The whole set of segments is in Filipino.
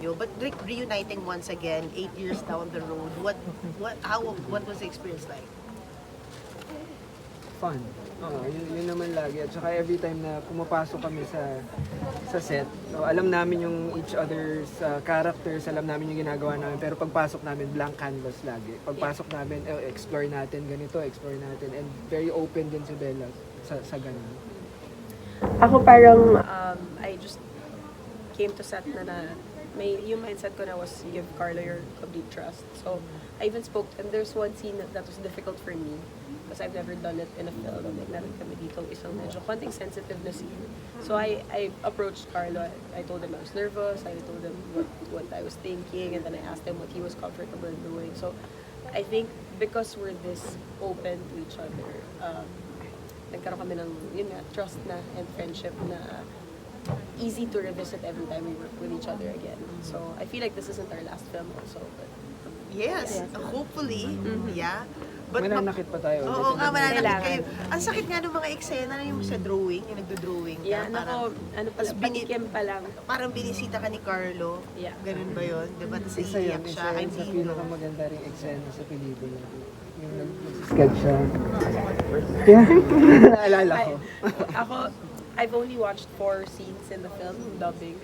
But like reuniting once again, 8 years down the road, what was the experience like? Fun. Yun naman lagi. At saka every time na pumapasok kami sa set, so alam namin yung each other's characters, alam namin yung ginagawa namin. Pero pagpasok namin, blank canvas lagi. Pagpasok namin, explore natin ganito, explore natin. And very open din si Bella sa ganun. Ako parang, I just came to set na yung mindset ko na was give Carlo your complete trust. So, I even spoke, and there's one scene that was difficult for me because I've never done it in a film. Like, meron kami dito isang medyo konting sensitive na scene. So, I approached Carlo. I told him I was nervous. I told him what I was thinking, and then I asked him what he was comfortable doing. So, I think because we're this open to each other, nagkaroon kami ng, yun nga, trust na and friendship na easy to revisit every time we work with each other again. So, I feel like this isn't our last film also. But Yes, hopefully. Yeah. But Mananakit pa tayo. Oo nga, mananakit Kailangan. kayo. Ang sakit nga ng mga eksena na yung sa drawing, yung nagdo-drawing ka. yeah, nako, ano pala, tas bini- patikim pa lang. Parang binisita ka ni Carlo. Yeah. Ganun ba yun? Diba? Tapos Isa yun, iiyak siya. isa Kay yun sa Dino. pinakamaganda ring eksena sa pelikula. Yung nag-sketch siya. Yeah, naalala ko. Ako, I've only watched 4 scenes in the film, dubbing.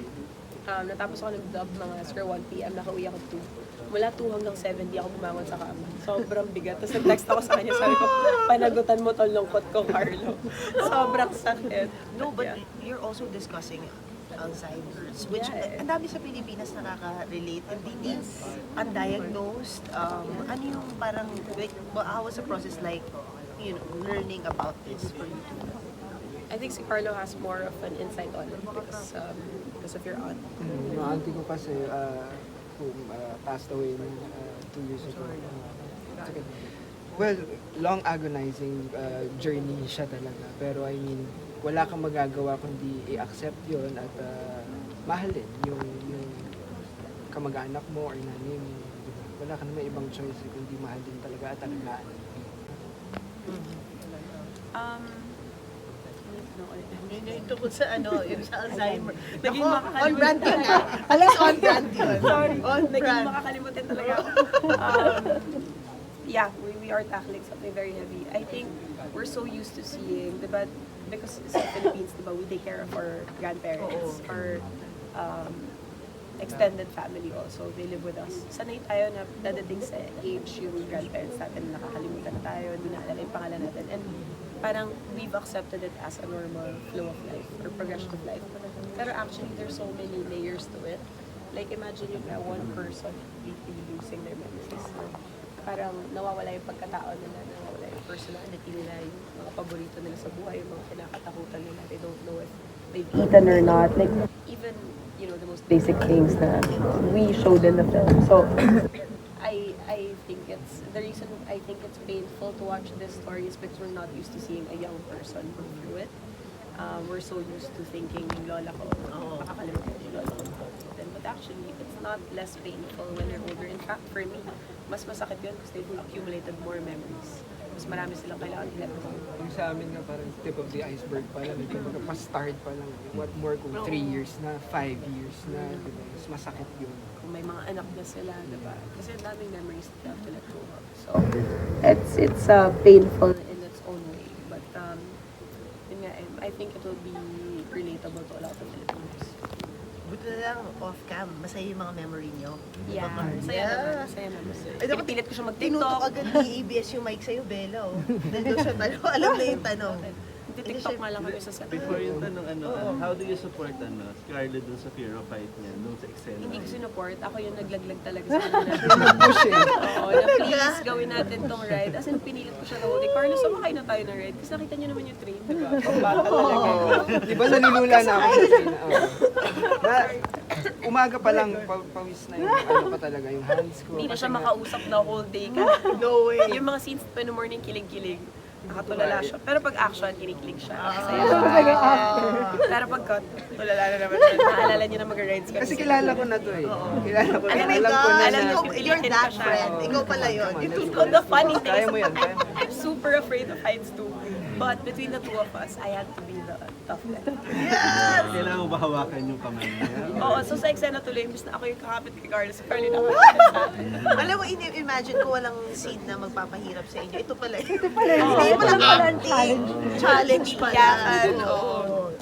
Natapos ako nag-dub mga square 1 p.m. Nakauwi ako 2. Mula 2 hanggang 7, di ako bumangon sa kama. Sobrang bigat. Tapos nag-text ako sa kanya, sabi ko, panagutan mo tong lungkot ko, Carlo. Sobrang sakit. No, but Yeah. you're also discussing Alzheimer's, which Yeah. ang dami sa Pilipinas nakaka-relate. Hindi undiagnosed. Ano yung parang, like, how was the process like, learning about this for you two? I think si Carlo has more of an insight on it because of your aunt. Yung auntie ko kasi who passed away 2 years ago. Okay. Well, long agonizing journey siya talaga. Pero I mean, wala kang magagawa kundi i-accept yun at mahalin yung kamag-anak mo or nanay mo. Diba? Wala ka naman ibang choice kundi mahalin talaga at alagaan. Yung tungkol sa yung sa Alzheimer. Naging Ako, on makakalimutan. brand yun ah. Alas on brand yun. Sorry, On naging brand. makakalimutan talaga ako. Yeah, we are tackling something very heavy. I think we're so used to seeing, diba, because sa Philippines, diba, we take care of our grandparents, our extended family also, they live with us. Sanay tayo na dadating sa age yung grandparents natin, nakakalimutan na tayo, hindi naalala yung pangalan natin. And parang we've accepted it as a normal flow of life or progression of life. Pero actually, there's so many layers to it. Like imagine yung one person completely losing their memories. Parang nawawala yung pagkatao nila, nawawala yung personality nila, yung mga paborito nila sa buhay, yung mga kinakatakutan nila. They don't know if they've eaten or not. Like even, the most basic things that we showed in the film. So I think it's the reason I think it's painful to watch this story is because we're not used to seeing a young person go through it. We're so used to thinking yung lola ko, makakalimutan yung lola ko. But actually, it's not less painful when they're older. In fact, for me, mas masakit yun because they've accumulated more memories. Mas marami silang kailangan i-let go. Yung sa amin nga parang tip of the iceberg pa lang, kumbaga pa-start pa lang. What more kung 3 years na, 5 years na, diba? Mas masakit yun. Kung may mga anak na sila, diba? Kasi ang daming memories that you have to let go of. So, it's painful in its own way. But, yun nga, I think it will be relatable to a lot of Filipinos. Buti na lang off-cam, masaya yung mga memory nyo. Yeah, masaya naman, masaya naman. Ay, dapat Pinipilit ko siya Tinutok mag-TikTok. agad ni ABS yung mic sa'yo, Bella. Nandun sa tanong, alam na yung tanong. TikTok nga lang kami sa set. Before yung tanong, how do you support Scarlett dun sa fear of fight niya, dun sa eksena? Hindi ko sinuport. Ako yung naglaglag talaga sa kanila. Push eh. Oo, na please gawin natin tong ride. As in, pinilit ko siya na, okay, Carlos, sumakay na tayo ng ride. Kasi nakita niyo naman yung train, diba? Pambata talaga. Di ba nanilula na ako sa train? Na, umaga pa lang, pawis na yung pa talaga, yung hands ko. Hindi na siya Kasi nga, makausap na whole day ka. No way. Yung mga scenes pa in the morning, kilig-kilig. Nakatulala siya. Pero pag action, kinikilig siya. Masaya Pero pag cut, tulala na naman siya. Naalala niya na mag-rides kami. Kasi kilala ko na to eh. Kilala ko na. Oh my Alam ko na God, alam na. ko, you're that siya. friend. Ikaw pala yun. Come on, let's So the funny thing Kaya is, mo yan, kaya mo. I'm super afraid of heights too. But between the two of us, I had to be the tough guy. Kailangan mo ba hawakan yung kamay niya? Oo, so sa eksena tuloy, imbis na ako yung kakapit kay Carlos, Carly nakakapit sa akin. Alam mo, imagine ko walang scene na magpapahirap sa inyo. Ito pala. Ito pala. Hindi pala Parang acting. Challenge pala. Iyakan, Oo.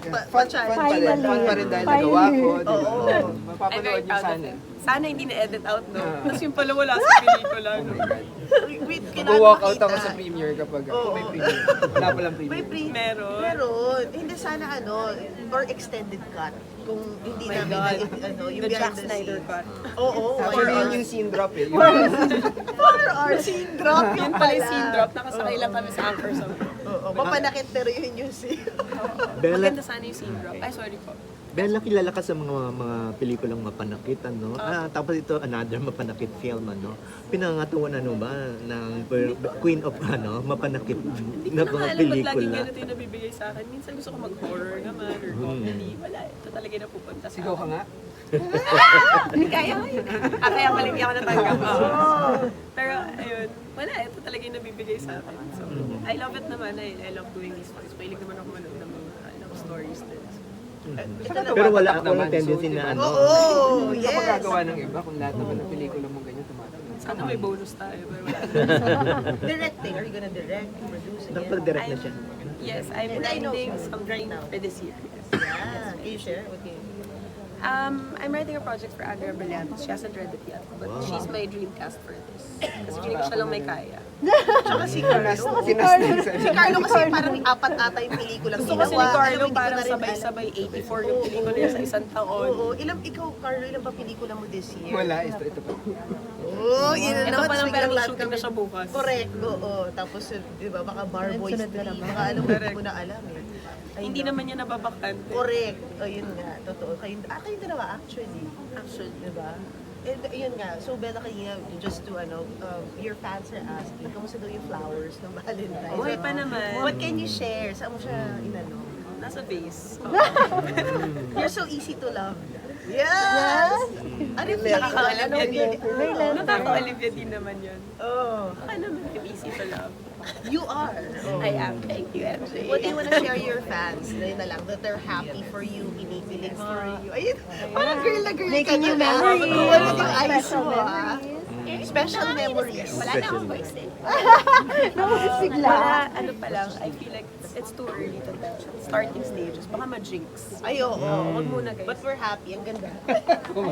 Fun pa rin. Fun pa rin dahil nagawa ko. Di ba? Oo. I'm Mapapanood very niyo proud of sana. it. Sana hindi na-edit out, no? Tapos yung pala wala sa pelikula, no? Wait, Mag-walk out ako sa premiere kapag Oo. may premiere. Wala palang May premiere. Meron. Meron. Hindi sana or extended cut. Kung hindi Oh my namin God. yung The Jack behind the Snyder scenes. cut. Oo. Actually, yun yung scene drop eh. Yung 4 hours scene drop Yun pala yung scene drop, nakasakay lang kami sa anchor sa Oo. Mapanakit pero yun yung scene. Bella, Maganda sana yung scene drop. Ay, sorry po. Bella, kilala ka sa mga pelikulang mapanakit, ano? Tapos ito, another mapanakit film, ano? Pinangatuan, ano ba, ng Queen of, ano, mapanakit Hindi na ko na mga nga alam ba't laging pelikula. ganito yung nabibigay sa akin. Minsan gusto ko mag-horror naman or comedy. Wala, ito talaga yung napupunta sa sigaw ka nga. Hindi kaya ngayon. Kaya pala hindi ako natanggap. Pero ayun, wala, ito talaga yung nabibigay sa akin. So, I love it naman. I love doing these stories. Mahilig naman ako manood ng mga stories din. So, Pero wala Tumatak naman, akong tendency so, na, diba? ano, Oo. Kapag Yes. gagawa ng iba, kung lahat naman ng pelikula mo ganyan, tumatak. sana may bonus tayo. Pero wala. Directing. Are you gonna direct? Produce again? nakapag-direct na siya. Yes, I'm And I know writing for something now. for this year. Yes. Yeah. Can you share? Okay. I'm writing a project for Agra Brillantes. She hasn't read it yet, but she's my dream cast for this. Kasi feeling ko siya lang may kaya. Tsaka si Carlo. Si Si Carlo kasi parang apat ata yung pelikulang Gusto kasi ni ginawa. Carlo Alam mo, hindi ko parang na rin sabay-sabay 84 yung pelikula niya sa isang taon. Oo. Ikaw, Carlo, ilan ba pelikula mo this year? Wala, ito pa. Oo, yun na Ito naman. pa lang Biglang pero lahat shooting na kami- siya bukas. Correct, oo. Tapos, di ba, baka Bar Boys 3, baka alam mo, hindi mo na alam eh. Ay, Hindi no. naman niya nababakante. Correct. O, yun nga. Totoo. Kayong dalawa, actually. Actually. Di ba? And yun nga, so Bella kanina, just to your fans are asking, kamusta daw yung flowers ng Valentine's? Buhay pa naman. What can you share? Saan mo siya inano? Nasa base. You're so easy to love. Yes! Ano yung feeling? Nakaka-Olivia din. May Nakaka-Olivia din naman yun. Oh, Baka naman yung easy to love. you are. I am. Thank you, MJ. What do you want to share your fans? Na lang, that they're happy for you, kinikilig for you. Ayun, parang girl na girl Making ka new na. memories. Ano yung eyes Special mo, ah? memories. Special memories. Wala na akong voice eh. Bigla. Wala, ano pa lang, I feel like it's too early to tell. Starting stages, baka ma-jinx. Ay, oo. Huwag muna guys. But we're happy. Ang ganda. Oo,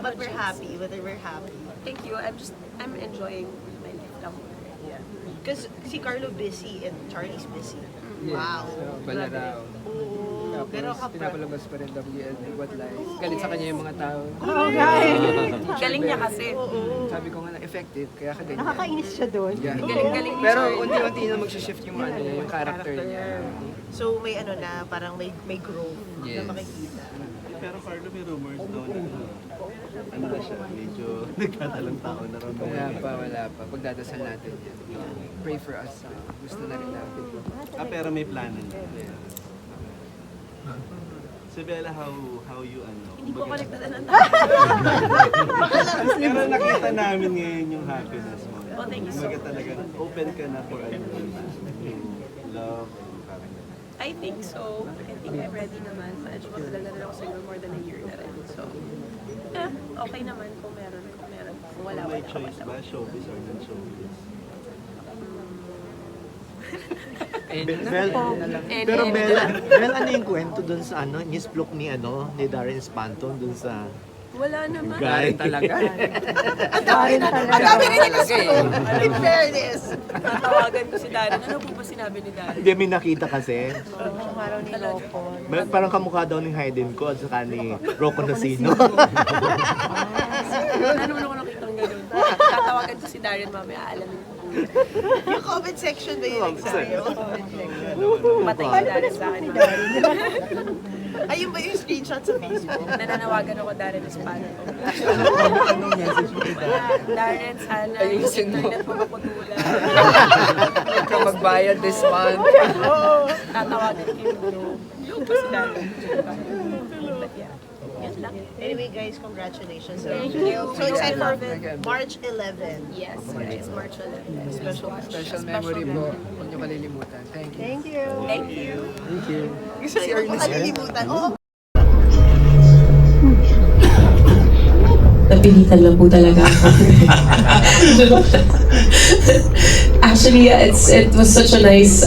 but we're happy. But we're happy. Thank you. I'm enjoying my life lang. Yeah. Because si Carlo busy and Charlie's busy. Yes, Wow. Balaraw. Oo. Pero Tapos kapag... pinapalabas pa rin WLB What Life. Galit sa kanya yung mga tao. Galing niya kasi. Sabi ko nga na effective, kaya ka ganyan. Nakakainis siya doon. Yeah. Galing ni Pero Charlie. unti-unti na mag-shift yung ano niya, yung character niya. So may ano na, parang may growth Yes. na makikita. Pero Carlo, may rumors daw na ano na siya, medyo nagkatalang tao na rin. Wala pa. Pagdadasal natin yan. Pray for us. Gusto na rin natin. Pero may plano na. So Bella, how you ano? Hindi po ako nagdadala ng Pero nakita namin ngayon yung happiness mo. Oh, thank you so Kumbaga talaga, open ka na for ano, yung love and character. I think so. I think I'm ready naman. Medyo matagal na rin ako siguro more than a year na rin. So, okay naman kung meron. Kung wala, May wala. choice ba, showbiz or non-showbiz? Pero Bella, ano yung kwento dun sa, ano, nisplok ni, ano, ni Darren Espanto dun sa Wala naman. guy? Talaga. Ang dami rin yung in fairness. Tatawagan ko si Darren. Ano po ba sinabi ni Darren? Hindi, may nakita kasi. Ang araw ni Loco. Parang kamukha daw ni Hayden ko at saka ni Rocco Nacino. Ano naman ako nakitang ganun? Tatawagan ko si Darren mamaya. Aalamin ko. Yung comment section ba yun sa'yo? Patay si Darren sa akin. Ayun ba yung screenshot sa Facebook? Nananawagan ako Darren Espanto. Anong message mo? Darren, sana yung Ayusin mo. internet mo maputulan. Huwag ka magbayad this month. Tatawagan ko yung group. Yung pa si Darren. But yeah. Yun Laki. Anyway, guys, congratulations. Thank you. So excited for Thank you. March 11. Yes, it's March 11. Special watch. Special memory po. Huwag niyo kalilimutan. Thank you. Thank you. Thank you. Thank you. Gusto niyo po kalilimutan. Oo. Napilitan lang po talaga ako. Actually, it was such a nice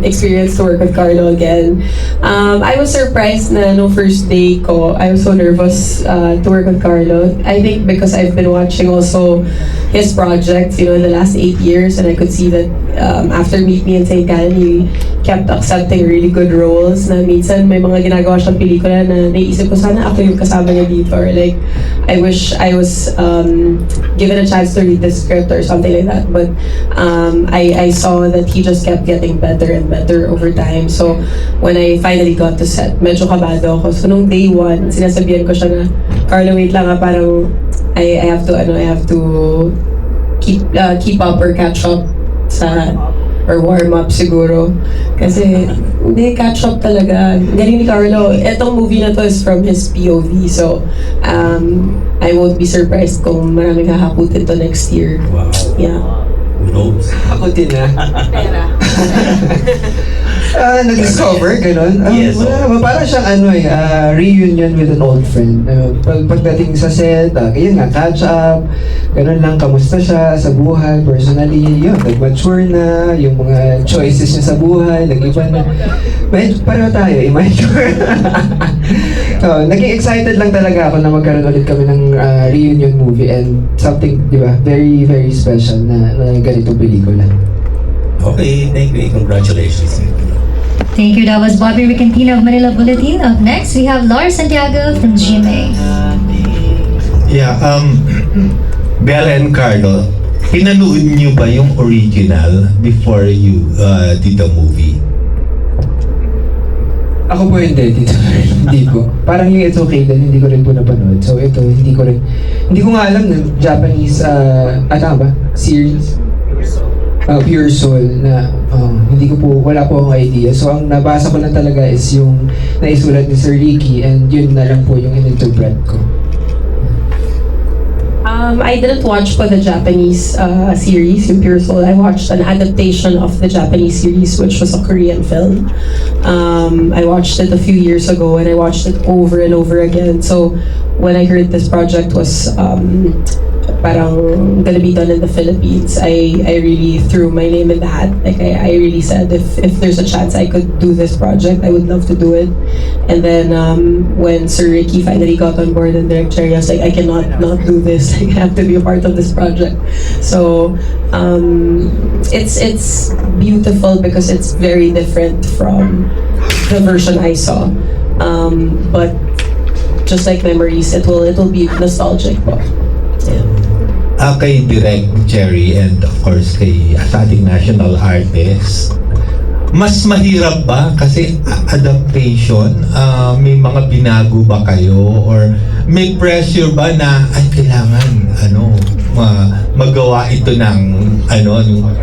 experience to work with Carlo again. I was surprised na no first day ko, I was so nervous to work with Carlo. I think because I've been watching also his projects, in the last 8 years, and I could see that after Meet Me in St. Gallen, he kept accepting really good roles na minsan may mga ginagawa siyang pelikula na naiisip ko sana ako yung kasama niya dito, or like I wish I was given a chance to read the script or something like that, but I saw that he just kept getting better and better over time. So when I finally got to set, medyo kabado ako. So nung day 1, sinasabihan ko siya na, Carlo, wait lang parang I have to keep up or catch up sa or warm up siguro. Kasi, hindi, catch up talaga. Galing ni Carlo. Etong movie na to is from his POV. So, I won't be surprised kung maraming hahaputin to next year. Wow. Yeah. Who knows? Ako din Pera. Na-discover, ganun. Yes, Wala naman, parang siyang reunion with an old friend. Pagdating sa set, yun nga, catch up, ganun lang, kamusta siya sa buhay, personally, yun, nag-mature na, yung mga choices niya sa buhay, nag-iba na. Medyo, pareho tayo, immature. So, naging excited lang talaga ako na magkaroon ulit kami ng reunion movie and something, di ba, very, very special na ganitong pelikula. Okay, thank you. Congratulations. Thank you. That was Bobby Ricantino of Manila Bulletin. Up next, we have Lars Santiago from GMA. Yeah, Bella and Carlo, pinanood niyo ba yung original before you did the movie? Ako po hindi, dito hindi po. Parang yung It's Okay din, hindi ko rin po napanood. So ito, hindi ko nga alam na Japanese, series. Pure Soul na wala po akong idea. So ang nabasa ko lang talaga is yung naisulat ni Sir Ricky and yun na lang po yung in-interpret ko. I didn't watch the Japanese series, yung Pure Soul. I watched an adaptation of the Japanese series, which was a Korean film. I watched it a few years ago, and I watched it over and over again. So when I heard this project was parang gonna be done in the Philippines, I really threw my name in the hat. Like I really said, if there's a chance I could do this project, I would love to do it. And then when Sir Ricky finally got on board and direct Cherry, I was like, I cannot not do this. Like, I have to be a part of this project. So it's beautiful because it's very different from the version I saw. But just like memories, it will be nostalgic. Kay Direct Cherry and of course sa ating national artist, mas mahirap ba kasi adaptation? May mga binago ba kayo or may pressure ba na kailangan magawa ito ng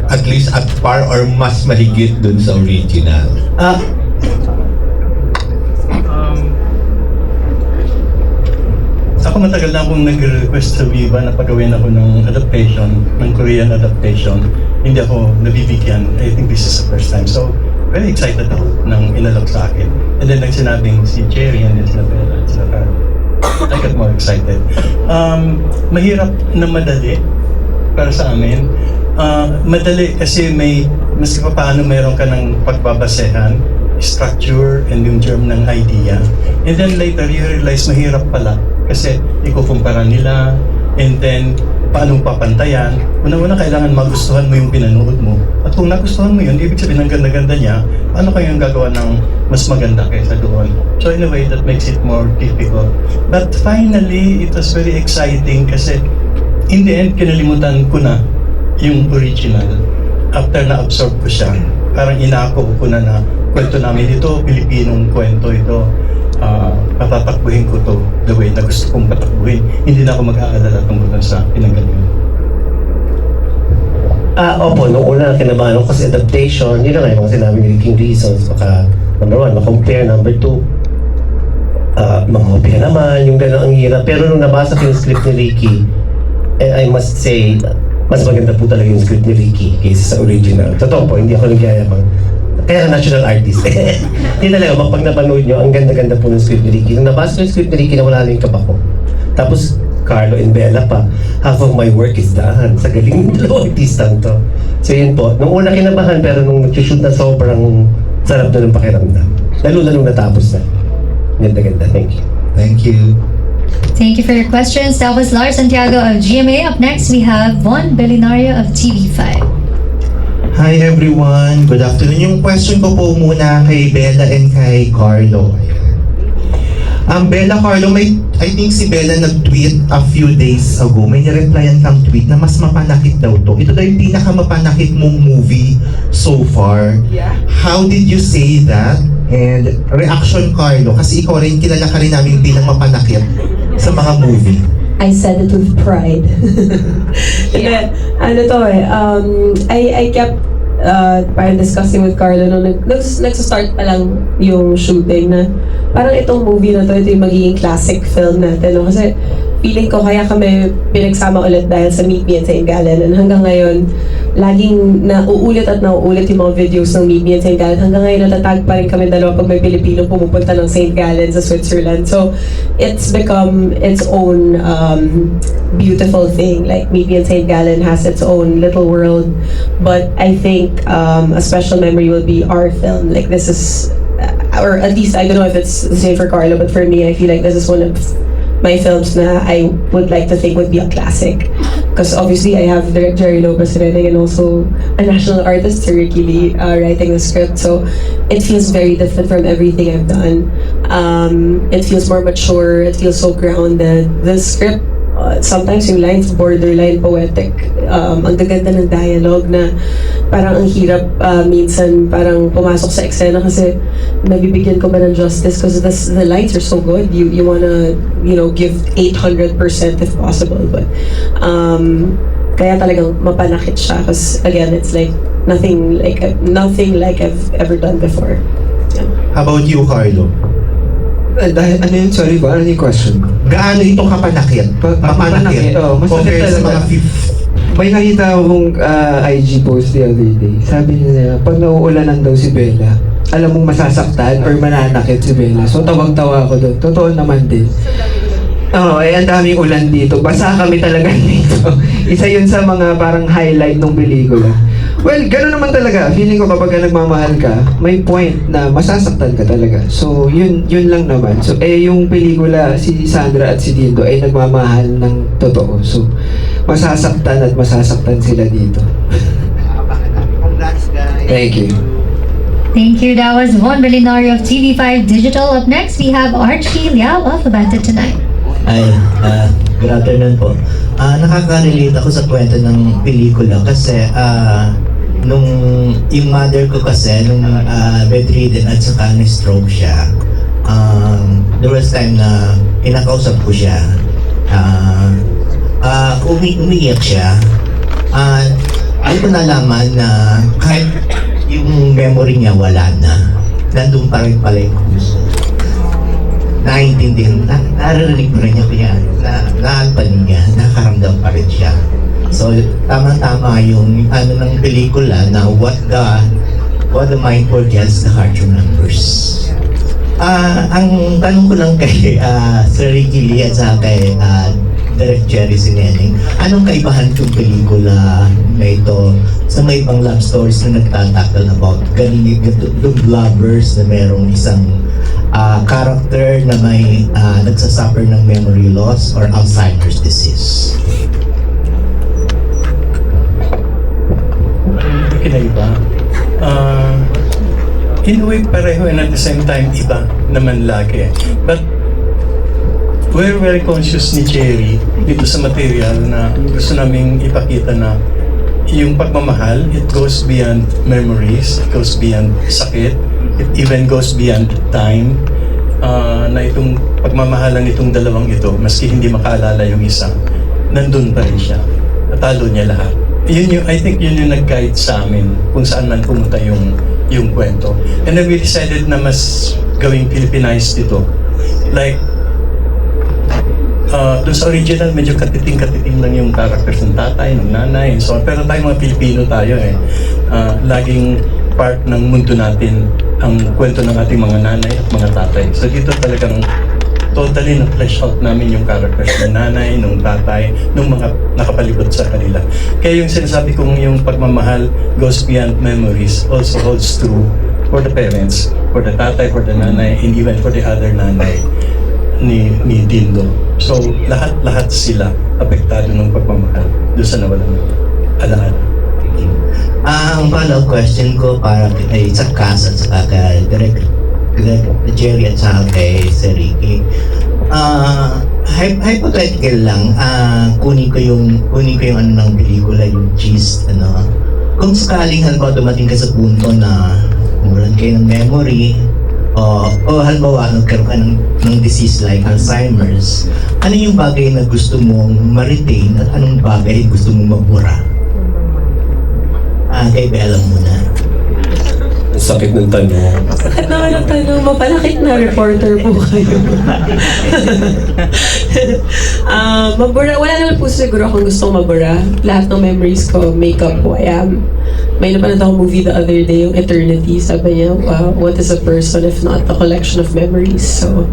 at least at par or mas mahigit dun sa original? Ako matagal na akong nag-request sa Viva na pagawin ako ng adaptation, ng Korean adaptation. Hindi ako nabibigyan. I think this is the first time. So, very excited ako nang inalok sa akin. And then nang sinabing si Cherry and then sila Bella at sila Carlo, I got more excited. Mahirap na madali para sa amin. Madali kasi mas paano mayroon ka ng pagbabasehan, structure and yung germ ng idea. And then later, you realize mahirap pala kasi ikukumpara nila and then paano papantayan. Una-una kailangan magustuhan mo yung pinanood mo. At kung nagustuhan mo yun, ibig sabihin ng ganda-ganda niya, paano kayong gagawa ng mas maganda kaysa doon? So in a way, that makes it more difficult. But finally, it was very exciting kasi in the end, kinalimutan ko na yung original. After na-absorb ko siya, parang inako ko na kwento namin ito, Pilipinong kwento ito. Papatakbuhin ko to the way na gusto kong patakbuhin. Hindi na ako mag-aalala tungkol sa pinanggalingan. Opo, nung una kinabahan ako kasi adaptation, yun na nga yung mga sinabi ni King reasons. Baka, number 1, ma-compare, number 2. mga hopya naman, yung gano'n ang hirap. Pero nung nabasa ko yung script ni Ricky, I must say, mas maganda po talaga yung script ni Ricky kaysa sa original. Totoo po, hindi ako nagyayabang. Kaya national artist. Hindi talaga, pag napanood nyo, ang ganda-ganda po ng script ni Ricky. Nung nabasa ko yung script ni Ricky, nawala na yung kaba ko. Tapos, Carlo and Bella pa, half of my work is done. Sa galing ng dalawang artistang to. So yun po, nung una kinabahan, pero nung nag-shoot na sobrang sarap na ng pakiramdam. Lalo na nung natapos na. Ganda-ganda. Thank you. Thank you. Thank you for your questions. That was Lars Santiago of GMA. Up next, we have Von Belinario of TV5. Hi everyone, good afternoon. Yung question ko po muna kay Bella and kay Carlo. Bella, Carlo, I think si Bella nag-tweet a few days ago, may nireplyan kang tweet na mas mapanakit daw to. Ito daw yung pinakamapanakit mong movie so far. Yeah. How did you say that? And reaction, Carlo, kasi ikaw rin, kilala ka rin namin bilang mapanakit sa mga movie. I said it with pride. Yeah. Ano to I kept parang discussing with Carlo nung nagsa-start pa lang yung shooting na parang itong movie na to, ito yung magiging classic film natin. No? Kasi feeling ko kaya kami pinagsama ulit dahil sa Meet Me at St. Gallen. And hanggang ngayon, laging nauulit at nauulit yung mga videos ng Meet Me at St. Gallen. Hanggang ngayon, natatag pa rin kami dalawa pag may Pilipino pumupunta ng St. Gallen sa Switzerland. So, it's become its own beautiful thing. Like, Meet Me at St. Gallen has its own little world. But I think a special memory will be our film. Like, this is, or at least, I don't know if it's the same for Carlo, but for me, I feel like this is one of my films na I would like to think would be a classic. Because obviously I have Direct Jerry Lopez writing and also a national artist, Sir Ricky Lee, writing the script. So it feels very different from everything I've done. It feels more mature, it feels so grounded. The script, sometimes yung lines borderline poetic. Ang gaganda ng dialogue na parang ang hirap minsan parang pumasok sa eksena kasi nabibigyan ko ba ng justice because the lines are so good. You wanna, give 800% if possible. But kaya talagang mapanakit siya because again, it's like nothing like I've ever done before. Yeah. How about you, Carlo? Dahil, ano yun? Sorry ba? Ano yung question? Gaano ito kapanakit? Mapanakit? Oo, mas compared sa mga May nakita akong IG post the other day. Sabi niya, pag nauulanan daw si Bella, alam mong masasaktan or mananakit si Bella. So tawag-tawa ako doon. Totoo naman din. Oo, ang daming ulan dito. Basa kami talaga dito. Isa yun sa mga parang highlight ng pelikula. Well, gano'n naman talaga. Feeling ko kapag nagmamahal ka, may point na masasaktan ka talaga. So, yun lang naman. So, yung pelikula, si Sandra at si Dindo ay nagmamahal ng totoo. So, masasaktan at masasaktan sila dito. Congrats, guys. Thank you. Thank you. That was Von Belinario of TV5 Digital. Up next, we have Archie Liao of Abante Tonight. Ay, good afternoon po. Nakaka-relate ako sa kwento ng pelikula kasi nung yung mother ko kasi nung bedridden at saka stroke siya, there was time na kinakausap ko siya. Umiiyak siya. Ay ko nalaman na kahit yung memory niya wala na, nandun pa rin pala yung puso. Naiintindihan, naririnig mo rin niya kaya naalpan niya, nakaramdam pa rin siya. So, tama-tama yung ng pelikula na what the mind forgets, the heart remembers. Ang tanong ko lang kay Sir Ricky Lee at sa kay Direct Jerry Sineneng, anong kaibahan itong pelikula na ito sa may ibang love stories na nagtatakal about galing lovers na merong isang character na may nagsasuffer ng memory loss or Alzheimer's disease? Kinaiba. In a way, pareho and at the same time, iba naman lagi. But we're very conscious ni Jerry dito sa material na gusto naming ipakita na yung pagmamahal, it goes beyond memories, it goes beyond sakit, it even goes beyond time. Na itong pagmamahalan itong dalawang ito, maski hindi makaalala yung isa, nandun pa rin siya. Natalo niya lahat. I think yun yung nag-guide sa amin kung saan man pumunta yung kwento. And then we decided na mas gawing Filipinized ito Like, doon sa original, medyo katiting-katiting lang yung characters ng tatay, ng nanay, and so on. Pero tayo mga Pilipino tayo laging part ng mundo natin ang kwento ng ating mga nanay at mga tatay. So dito talagang totally na-flesh out namin yung characters ng nanay, ng tatay, ng mga nakapalibot sa kanila. Kaya yung sinasabi kong yung pagmamahal goes beyond memories, also holds true for the parents, for the tatay, for the nanay, and even for the other nanay ni Dindo. So, lahat sila apektado ng pagmamahal doon sa nawalang alaala. Ang follow-up question ko para kay sa Cass at saka kay Direk Jerry at saka kay Sir Ricky. Hypothetical lang, kunin ko yung ano ng pelikula, yung gist, ano. Kung sakaling halimbawa dumating ka sa punto na walan kayo ng memory, o halimbawa nagkaroon ka ng disease like Alzheimer's, ano yung bagay na gusto mong ma-retain at anong bagay gusto mong mabura? Kay Bella muna. Ang sakit ng tanong. Sakit naman ang tanong, mapalakit na reporter po kayo. Mabura, wala naman po siguro akong gustong mabura. Lahat ng memories ko make up who I am. May napanood akong movie the other day, yung Eternity. Sabi niya, what is a person if not a collection of memories? So,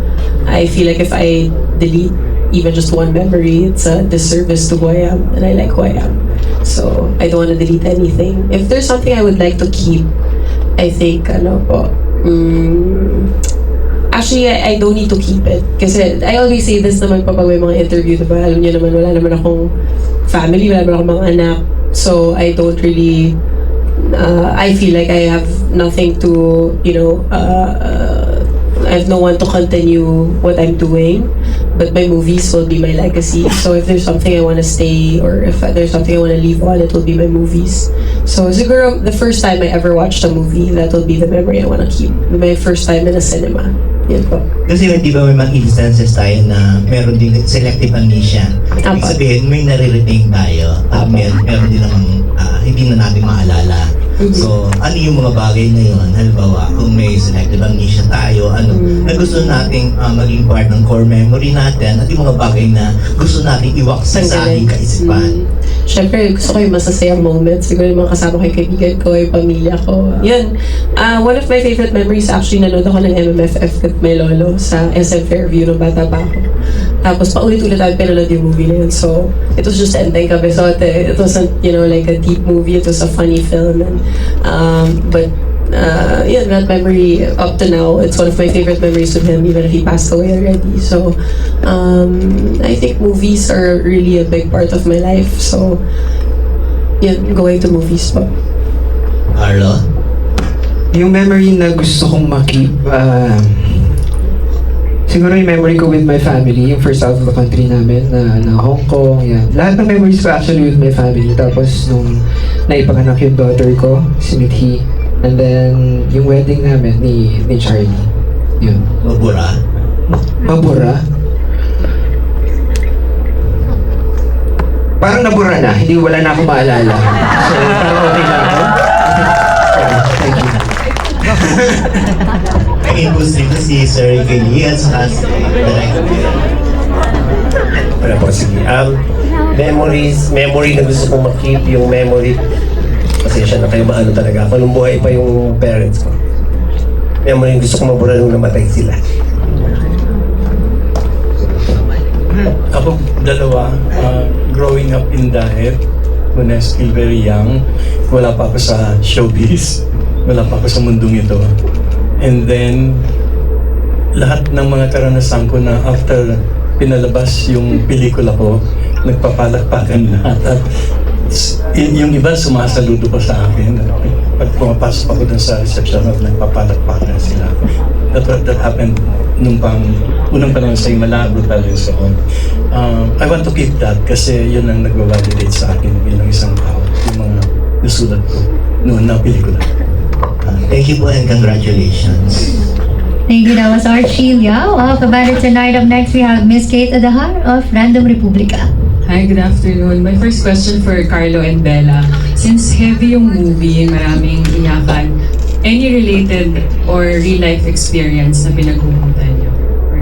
I feel like if I delete even just one memory, it's a disservice to who I am, and I like who I am. So, I don't want to delete anything. If there's something I would like to keep, I think, actually, I don't need to keep it. Kasi I always say this naman pa pag may mga interview, diba? Alam niyo naman, wala naman akong family, wala naman akong mga anak. So, I don't really, I feel like I have nothing to, I have no one to continue what I'm doing. But my movies will be my legacy. So if there's something I want to stay, or if there's something I want to leave on, it will be my movies. So siguro the first time I ever watched a movie, that will be the memory I want to keep. My first time in a cinema. Yun po. Kasi di ba may mga instances tayo na meron din selective amnesia. Ibig sabihin, may nare-retain tayo. At meron din namang hindi na natin maalala. So, ano yung mga bagay na yun? Halimbawa, kung may selective amnesia tayo, na gusto nating maging part ng core memory natin at yung mga bagay na gusto nating iwaksa sa ating kaisipan. Siyempre, gusto ko yung masasayang moments. Siguro yung mga kasama ko, yung kaibigan ko, yung pamilya ko. Yun. One of my favorite memories, actually, nanood ako ng MMFF with my lolo sa SM Fairview nung bata pa ako. Tapos, paulit-ulit tayo pinanood yung movie na yun. So, it was just Enteng Cabezote. It wasn't, like a deep movie. It was a funny film. And, that memory, up to now, it's one of my favorite memories with him, even if he passed away already. So, I think movies are really a big part of my life. So, going to movies po. Carlo? Yung memory na gusto kong makip, siguro yung memory ko with my family, yung first out of the country namin na Hong Kong, yan. Lahat ng memories ko actually with my family. Tapos nung naipanganak yung daughter ko, si Mithi, and then yung wedding namin ni Charlie. Yun. Mabura? Mabura? Parang nabura na, hindi wala na akong maalala. So, parang okay na ako. Thank you. May inputs dito si Sir Ricky at saka si Direk. Wala po, sige. Memory na gusto kong makip, yung memory. Pasensya na kayo, maano talaga ako. Nung buhay pa yung parents ko. Memory gusto kong mabura nung namatay sila. Ako, dalawa. Growing up in Daet, when I was still very young, wala pa ako sa showbiz. Wala pa ako sa mundong ito. And then, lahat ng mga karanasan ko na after pinalabas yung pelikula ko, nagpapalakpakan lahat. At yung iba sumasaludo pa sa akin. Pag pumapasok ako dun sa reception, nagpapalakpakan sila. That happened nung unang panahon sa Himala, brutal and so on. I want to keep that kasi yun ang nagbabalidate sa akin bilang isang tao. Yung mga nasulat ko noon na pelikula. Thank you po and congratulations. Thank you. That was Archie Liao of Abandoned Tonight. Up next, we have Miss Kate Adahar of Random Republica. Hi, good afternoon. My first question for Carlo and Bella. Since heavy yung movie, maraming inyakan, any related or real-life experience na pinaghuhutan niyo? Or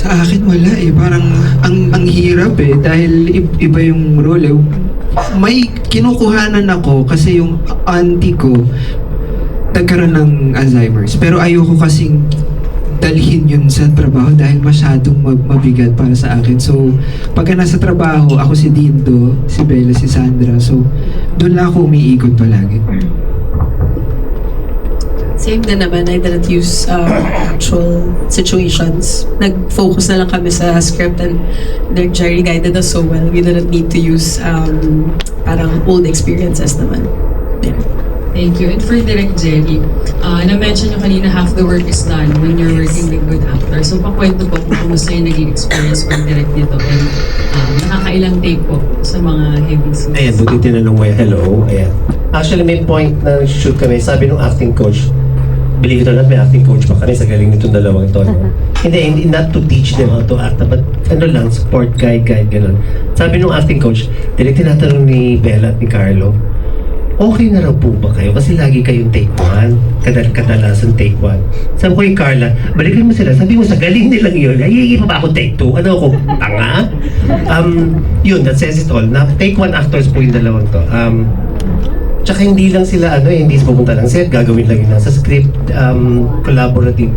Sa akin wala eh. Parang ang hirap eh. Dahil iba yung role eh. May kinukuhanan ako kasi yung auntie ko nagkaroon ng Alzheimer's. Pero ayoko kasing dalhin yun sa trabaho dahil masyadong mabigat para sa akin. So, pagka nasa trabaho, ako si Dindo, si Bella, si Sandra. So, doon lang ako umiikot palagi. Same din naman, I didn't use actual situations. Nag-focus na lang kami sa script and Direk Jerry guided us so well. We didn't need to use parang old experiences naman. Yeah. Thank you. And for Direk Jerry, na-mention nyo kanina half the work is done when you're working with good actors. So, pakwento po kung kumusta yung naging experience pag direct nito and nakakailang take po sa mga heavy scenes. Ayan, buti tinanong mo, hello. Ayan. Actually, may point na shoot kami. Sabi nung acting coach, believe it or not, may acting coach pa kami sa galing nitong dalawang ito. No? Hindi, not to teach them how to act, but ano lang, support, guide, gano'n. Sabi nung acting coach, direct tinatanong ni Bella at ni Carlo, okay na raw po ba kayo? Kasi lagi kayong take 1. Kadalasan take 1. Sabi ko kay Carla, balikan mo sila. Sabi mo, sa galing nilang yun, ay, pa ba ako take 2? Ano ako, tanga? Yun, that says it all. Na, take 1 actors po yung dalawang to. Tsaka hindi lang sila, hindi sila pupunta ng set, gagawin lang yun nasa script, collaborative.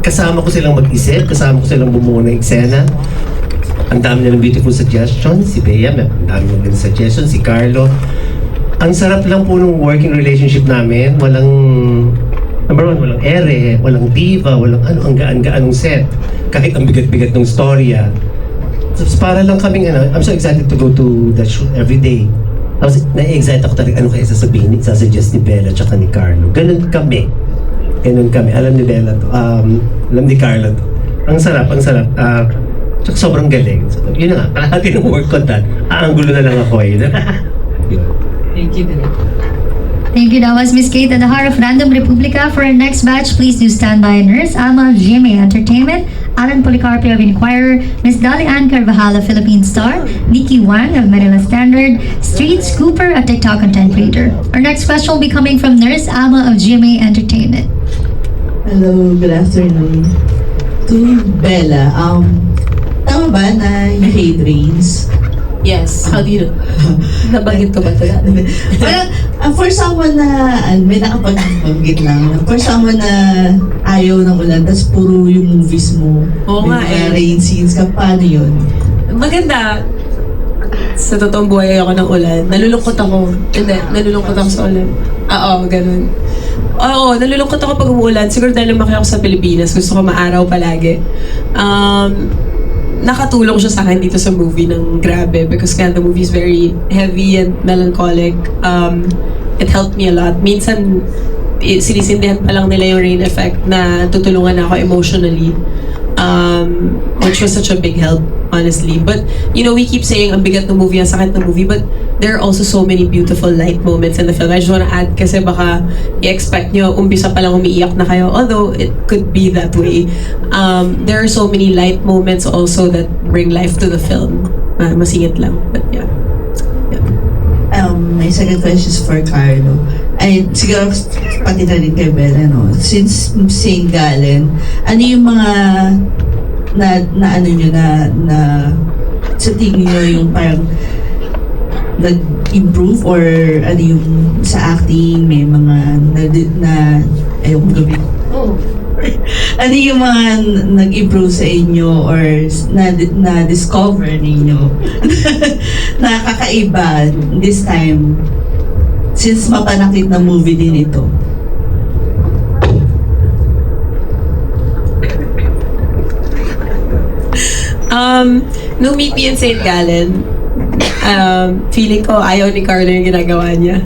Kasama ko silang mag-isip, kasama ko silang bumuo ng eksena. Ang dami nilang beautiful suggestions. Si Bea, ang dami nilang suggestions. Si Carlo. Ang sarap lang po ng working relationship namin. Walang, number 1, walang ere, walang diva, walang ang gaan-gaan ng set. Kahit ang bigat-bigat ng storya. Tapos para lang kaming, I'm so excited to go to that shoot every day. Tapos na-excite ako talaga, ano kaya sasabihin, sasuggest ni Bella tsaka ni Carlo. Ganun kami. Alam ni Bella to. Alam ni Carlo to. Ang sarap. Tsaka sobrang galing. So, yun na nga, kalahati ng work ko that. Aanggulo na lang ako eh. Yun. Thank you, Direk. Thank you. That was Miss Kate at the Heart of Random Republica. For our next batch, please do stand by. Nurse Alma of GMA Entertainment, Alan Policarpio of Inquirer, Miss Dolly Ann Carvajal of Philippine Star, Nikki Wang of Manila Standard, Street Scooper, a TikTok content creator. Our next question will be coming from Nurse Alma of GMA Entertainment. Hello, good afternoon. To Bella, tama ba na you hate rains? Yes, how do you know? Nabanggit ko ba ito dati? Parang, for someone na, may nakapag-banggit lang, for someone na ayaw ng ulan, tas puro yung movies mo, Oo nga mga rain scenes ka, paano yun? Maganda. Sa totoong buhay ako ng ulan. Nalulungkot ako. Hindi, nalulungkot ako sa ulan. Oo, ganun. Oo, nalulungkot ako pag umuulan. Siguro dahil lumaki ako sa Pilipinas, gusto ko maaraw palagi. Nakatulong siya sa akin dito sa movie ng grabe because kaya the movie is very heavy and melancholic. It helped me a lot. Minsan, sinisindihan pa lang nila yung rain effect na tutulungan ako emotionally. Which was such a big help, honestly. But, we keep saying ang bigat ng movie, ang sakit ng movie, but there are also so many beautiful light moments in the film. I just wanna add kasi baka i-expect nyo, umpisa pa lang umiiyak na kayo, although it could be that way. There are so many light moments also that bring life to the film. Masingit lang, but yeah. My second question is for Carlo. Ay, siguro pati na rin kay Bella, no? Since St. Gallen, ano yung mga na ano nyo na sa tingin nyo yung parang nag-improve or ano yung sa acting, may mga na ayaw kong gawin. Ano yung mga nag-improve sa inyo or na-discover ninyo na kakaiba this time since mapanakit na movie din ito? No Meet Me in St. Gallen, feeling ko ayaw ni Carlo yung ginagawa niya.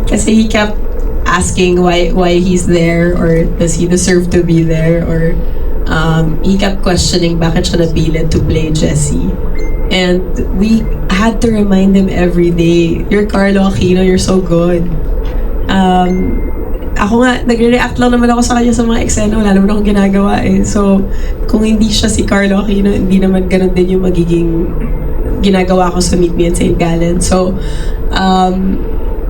Kasi he kept asking why he's there or does he deserve to be there or he kept questioning bakit siya napilit to play Jesse. And we had to remind him every day, you're Carlo Aquino, you're so good. Ako nga, nagre-react lang naman ako sa kanya sa mga eksena, wala naman akong ginagawa eh. So, kung hindi siya si Carlo Aquino, hindi naman ganun din yung magiging ginagawa ko sa Meet Me in St. Gallen. So,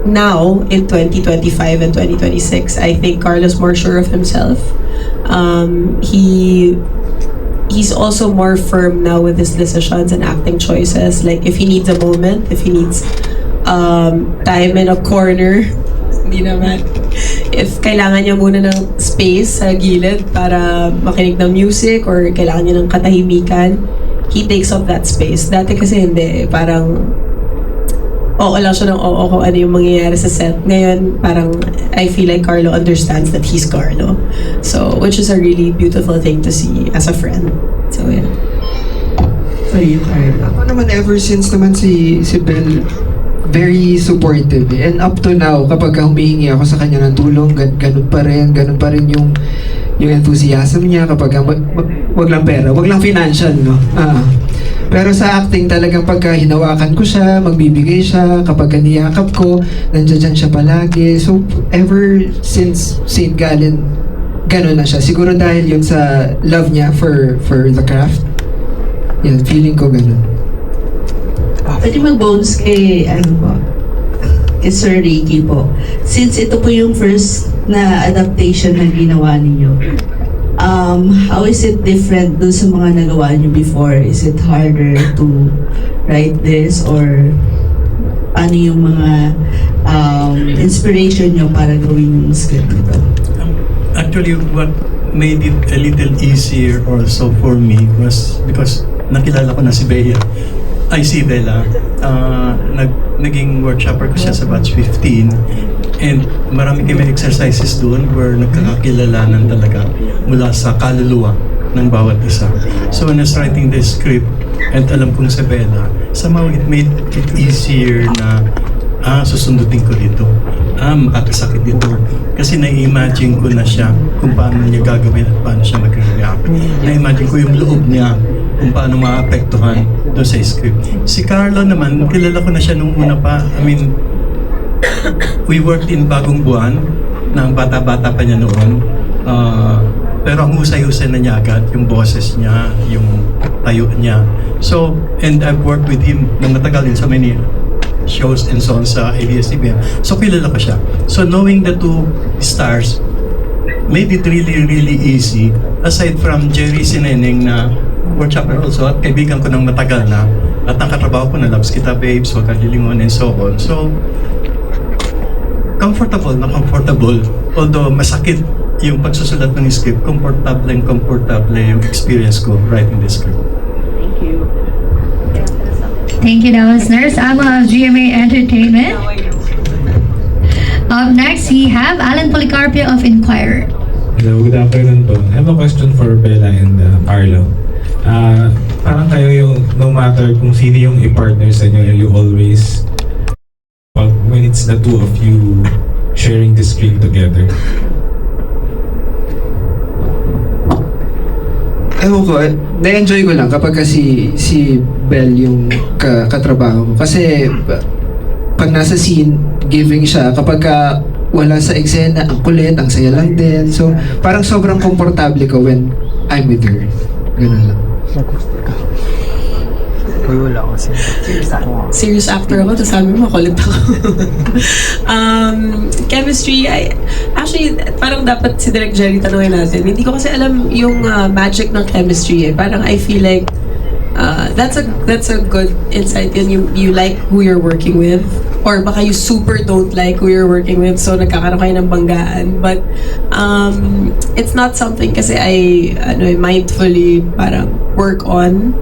now, in 2025 and 2026, I think Carlo's more sure of himself. He he's also more firm now with his decisions and acting choices. Like, if he needs a moment, if he needs time in a corner, hindi naman. If kailangan niya muna ng space sa gilid para makinig ng music or kailangan niya ng katahimikan, he takes up that space. Dati kasi hindi, parang oo lang siya ng oo kung ano yung mangyayari sa set. Ngayon, parang I feel like Carlo understands that he's Carlo. So, which is a really beautiful thing to see as a friend. So, yeah. For you, Carlo. Ako naman ever since naman si Bel, very supportive. And up to now, kapag humihingi ako sa kanya ng tulong, ganun pa rin yung enthusiasm niya kapag wag lang pera, wag lang financial, no? Pero sa acting talagang pagka hinawakan ko siya, magbibigay siya, kapag niyakap ko, nandiyan siya palagi. So ever since St. Gallen, ganun na siya. Siguro dahil yun sa love niya for the craft. Yan, feeling ko ganun. Pwede mag-bonus kay, kay Sir Ricky po. Since ito po yung first na adaptation na ginawa ninyo, how is it different dun sa mga nagawa niyo before? Is it harder to write this, or ano yung mga inspiration niyo para gawin yung script nito? Actually, what made it a little easier also for me was because nakilala ko na si Bea. Si Bella. Naging workshopper ko siya sa batch 15. And marami kami exercises doon where nagkakakilalanan talaga mula sa kaluluwa ng bawat isa. So when I was writing the script, at alam kong si Bella, somehow it made it easier na susundutin ko dito. Makakasakit dito. Kasi na-imagine ko na siya kung paano niya gagawin at paano siya mag-react. Na-imagine ko yung loob niya kung paano maapektuhan doon sa script. Si Carlo naman, kilala ko na siya nung una pa. I mean, we worked in Bagong Buwan, na bata-bata pa niya noon. Pero ang husay-husay na niya agad, yung boses niya, yung tayo niya. So, and I've worked with him nang matagal din sa many shows and so on sa ABS-CBN. So, kilala ko siya. So, knowing the two stars made it really, really easy. Aside from Jerry Sineneng na workshopper also, at kaibigan ko ng matagal na, at ang katrabaho ko na Loves Kita Babes, Huwag Kang Lilingon, and so on. So, comfortable na comfortable. Although masakit yung pagsusulat ng script, comfortable yung experience ko writing the script. Thank you. Thank you. That was Nurse Ama of GMA Entertainment. Up next, we have Alan Policarpio of Inquirer. Hello, good afternoon po. I have a question for Bella and Carlo. Parang kayo yung, no matter kung sino yung i-partner sa inyo, you always, when it's the two of you sharing the screen together. Ewan ko, na-enjoy ko lang kapag si Bel yung katrabaho ko. Kasi pag nasa scene, giving siya. Kapag wala sa eksena, ang kulit, ang saya lang din. So, parang sobrang komportable ko when I'm with her. Ganun lang. Wala kasi. Serious actor ako, tapos sabi mo, makulit ako. Chemistry, actually, parang dapat si Direk Jerry tanungin natin. Hindi ko kasi alam yung magic ng chemistry eh. Parang I feel like that's a good insight yun. You like who you're working with, or baka you super don't like who you're working with, so nagkakaroon kayo ng banggaan. But it's not something kasi I mindfully parang work on.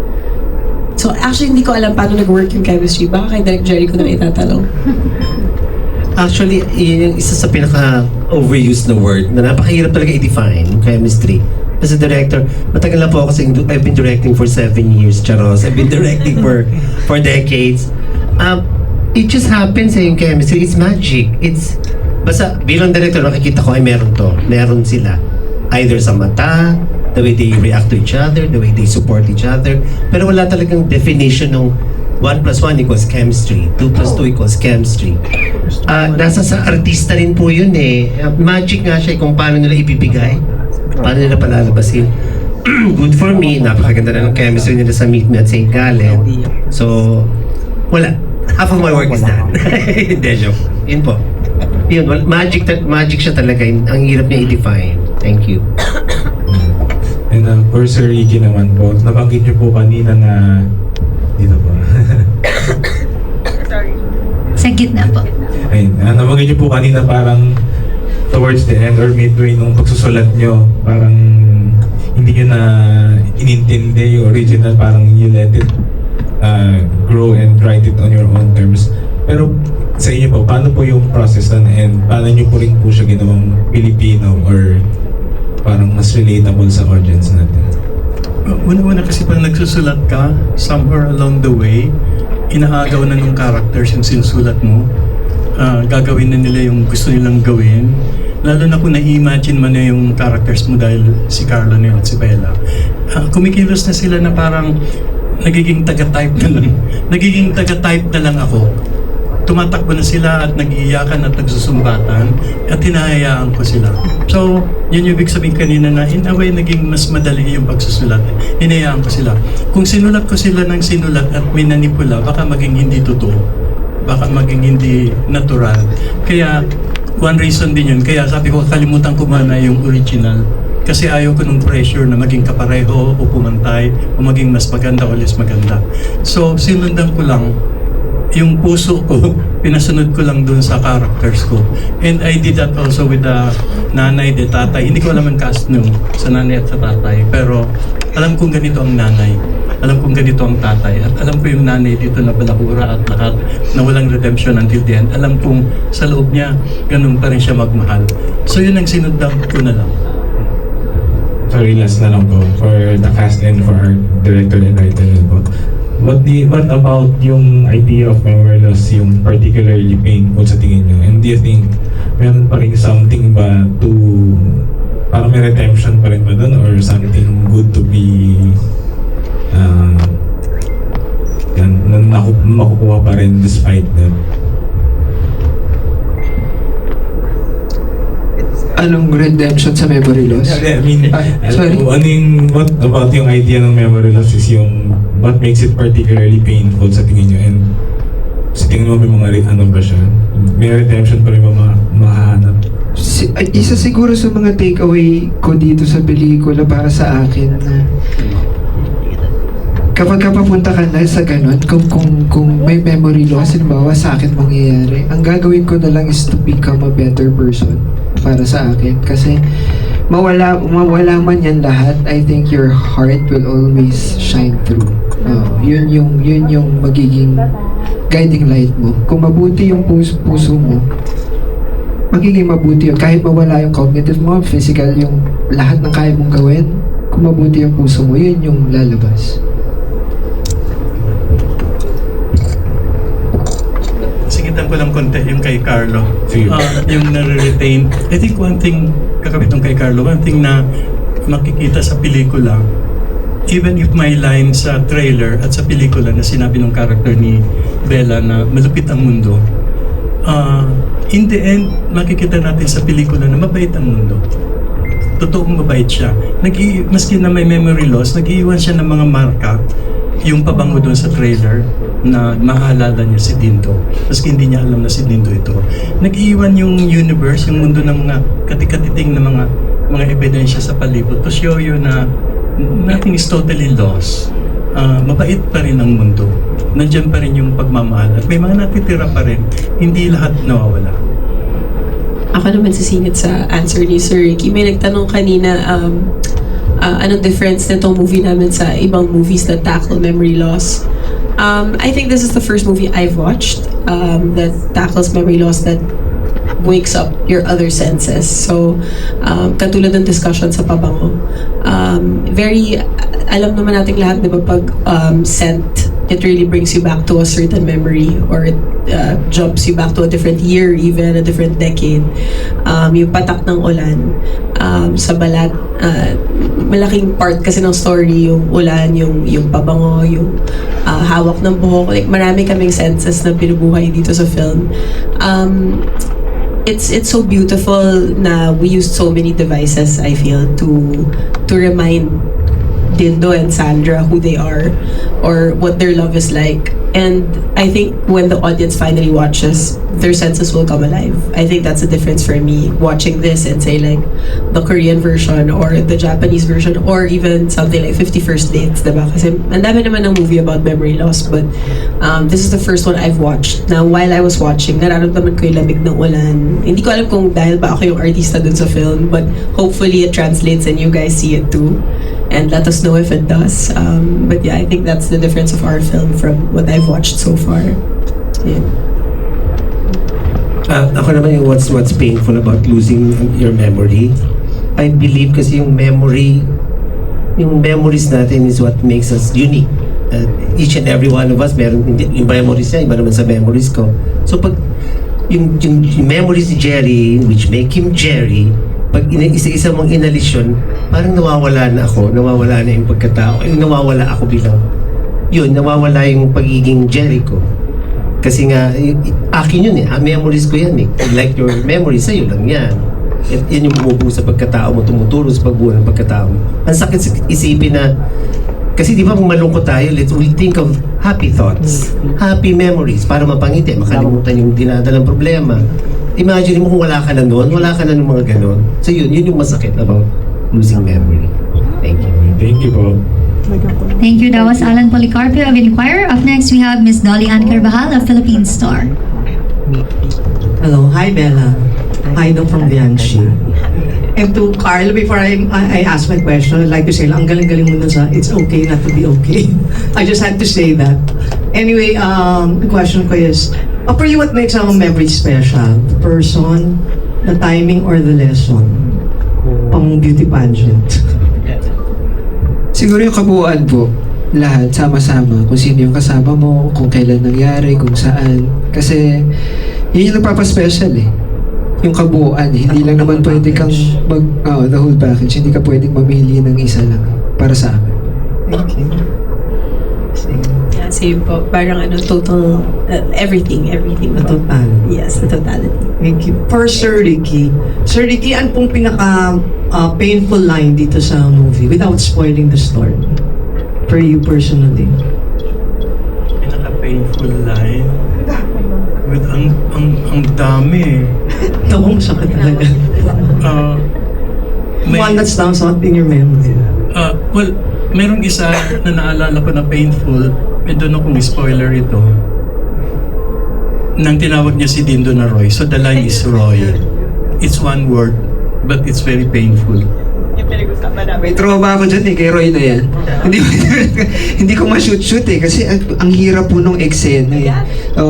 So actually, hindi ko alam paano nag-work yung chemistry. Baka kay Direk Jerry ko na itatanong. Actually, yun yung isa sa pinaka-overused na word na napakahirap talaga i-define, chemistry. As a director, matagal na po ako kasi I've been directing for 7 years, Charos. I've been directing for decades. It just happens yung chemistry. It's magic. Basta bilang director, nakikita ko ay meron sila. Either sa mata, the way they react to each other, the way they support each other. Pero wala talagang definition ng 1 + 1 = chemistry, 2 + 2 = chemistry. Nasa sa artista rin po yun eh. Magic nga siya kung paano nila ibibigay, paano nila palalabasin. Good for me, napakaganda na ng chemistry nila sa Meet Me at St. Gallen. So, wala. Half of my work is done. Hindi, joke. Yun po. Yun, magic siya talaga. Ang hirap niya i-define. Thank you. And for Sir Ricky naman po, nabanggit niyo po kanina na dito po. Sa gitna po. Ayun, nabanggit niyo po kanina parang towards the end or midway nung pagsusulat niyo, parang hindi niyo na inintindi yung original, parang you let it grow and write it on your own terms. Pero sa inyo po, paano po yung process nun and paano niyo po rin po siya ginawang Pilipino or parang mas relatable sa audience natin? Una kasi pag nagsusulat ka, somewhere along the way, inaagaw na ng characters yung sinusulat mo. Gagawin na nila yung gusto nilang gawin. Lalo na kung na-imagine mo na yung characters mo dahil si Carlo na yun at si Bella. Kumikilos na sila na parang nagiging taga-type na lang. Nagiging taga-type na lang ako. Tumatakbo na sila at nag-iiyakan at nagsusumbatan at hinahayaan ko sila. So, yun yung ibig sabihin kanina na in a way naging mas madali yung pagsusulat. Hinahayaan ko sila. Kung sinulat ko sila ng sinulat at minanipula, baka maging hindi totoo. Baka maging hindi natural. Kaya, one reason din yun. Kaya sabi ko, kalimutan ko muna yung original. Kasi ayaw ko nung pressure na maging kapareho o pumantay o maging mas maganda o less maganda. So, sinundan ko lang yung puso ko, pinasunod ko lang dun sa characters ko. And I did that also with the nanay, the tatay. Hindi ko alam ang cast nung sa nanay at sa tatay. Pero alam kong ganito ang nanay. Alam kong ganito ang tatay. At alam ko yung nanay dito na balakura at lahat na walang redemption until the end. Alam kong sa loob niya, ganun pa rin siya magmahal. So yun ang sinundan ko na lang. Sorry, last na lang po for the cast and for our director and writer po. What about yung idea of memory loss, yung particularly painful sa tingin nyo? And do you think meron pa rin something ba to, parang may redemption pa rin ba dun or something good to be makukuha pa rin despite that? Anong redemption sa memory loss? I mean, sorry? What about yung idea ng memory loss is yung what makes it particularly painful sa tingin nyo? And sa tingin mo may mga ano ba siya? May redemption pa rin ba mahahanap? Isa siguro sa mga takeaway ko dito sa pelikula para sa akin na kapag papunta ka na sa ganun, kung may memory loss, halimbawa sa akin mangyayari, ang gagawin ko na lang is to become a better person para sa akin. Kasi mawala man yan lahat, I think your heart will always shine through. Yun yung magiging guiding light mo. Kung mabuti yung puso mo, magiging mabuti yun. Kahit mawala yung cognitive mo, physical, yung lahat ng kaya mong gawin, kung mabuti yung puso mo, yun yung lalabas. Sigitan ko lang konti yung kay Carlo. Yung nare-retain. I think one thing, kakabit ng kay Carlo, one thing na makikita sa pelikula, even if may line sa trailer at sa pelikula na sinabi ng character ni Bella na malupit ang mundo, in the end, makikita natin sa pelikula na mabait ang mundo. Totoong mabait siya. Maski na may memory loss, nag-iiwan siya ng mga marka, yung pabango doon sa trailer na mahalala niya si Dindo. Maski hindi niya alam na si Dindo ito. Nag-iiwan yung universe, yung mundo ng mga katikatiting na mga ebidensya sa palibot to show you na nothing is totally lost. Mabait pa rin ang mundo. Nandiyan pa rin yung pagmamahal. At may mga natitira pa rin. Hindi lahat nawawala. Ako naman sisingit sa answer ni Sir Ricky. May nagtanong kanina, anong difference nitong movie namin sa ibang movies that tackle memory loss. I think this is the first movie I've watched that tackles memory loss that wakes up your other senses. So, katulad ng discussion sa pabango. Alam naman natin lahat, di ba, pag scent, it really brings you back to a certain memory or it jumps you back to a different year, even a different decade. Yung patak ng ulan sa balat, malaking part kasi ng story yung ulan, yung pabango, yung hawak ng buhok. Like, marami kaming senses na binubuhay dito sa film. It's so beautiful na we used so many devices, I feel, to remind Dindo and Sandra who they are or what their love is like. And I think when the audience finally watches, their senses will come alive. I think that's the difference for me watching this and say like the Korean version or the Japanese version or even something like 51st Dates, diba? Kasi ang dami naman ng movie about memory loss, but this is the first one I've watched. Now, while I was watching, nararamdaman ko yung lamig ng ulan. Hindi ko alam kung dahil ba ako yung artista dun sa film, but hopefully it translates and you guys see it too. And let us know if it does. But yeah, I think that's the difference of our film from what I've watched so far. Yeah. Ako naman yung what's painful about losing your memory. I believe kasi yung memories natin is what makes us unique. Each and every one of us, meron yung memories niya, iba naman sa memories ko. So pag yung memories ni Jerry, which make him Jerry, pag isa-isa mong inalisyon, parang nawawala na ako, nawawala na yung pagkatao, nawawala ako bilang, nawawala yung pagiging Jerry ko. Kasi nga, akin yun memories ko yan Like your memories, sa'yo lang yan. Yan yung bumubuo sa pagkatao mo, tumuturo sa pagbuo ng pagkatao mo. Ang sakit isipin na, kasi di ba kung malungkot tayo, we think of happy thoughts, happy memories, para mapangiti, makalimutan yung dinadalang problema. Imagine mo kung wala ka na noon, wala ka na ng mga ganon. So yun yung masakit about losing memory. Thank you. Thank you po. Thank you. That was Alan Policarpio of Inquirer. Up next, we have Miss Dolly Ann Carvajal of Philippine Star. Hello, hi Bella. Aido from Bianchi. And to Carl, before I ask my question, I'd like to say, ang galing-galing mo dun sa it's okay not to be okay. I just had to say that. Anyway, the question ko is, for you, what makes a memory special? The person, the timing, or the lesson? Pang beauty pageant. Siguro yung kabuuan po. Lahat, sama-sama. Kung sino yung kasama mo, kung kailan nangyari, kung saan. Kasi, yun yung nagpapaspecial yung kabuuan. Hindi lang naman pwede kang the whole package. Hindi ka pwedeng mamili ng isa lang para sa akin. Thank you. Yeah, same po. Parang total, everything. The totality. Yes, the totality. Thank you. For Sir Ricky. Sir Ricky, ano pong pinaka painful line dito sa movie without spoiling the story? For you personally. Pinaka-painful line? With ang dami Tawang siya ka talaga. One that stands out in your memory. Well, merong isa na naalala ko na painful, doon akong spoiler ito. Nang tinawag niya si Dindo na Roy. So the line is Roy. It's one word, but it's very painful. May trauma ako dyan kay Roy na yan. Hindi ko ma-shoot kasi ang hirap po nung eksena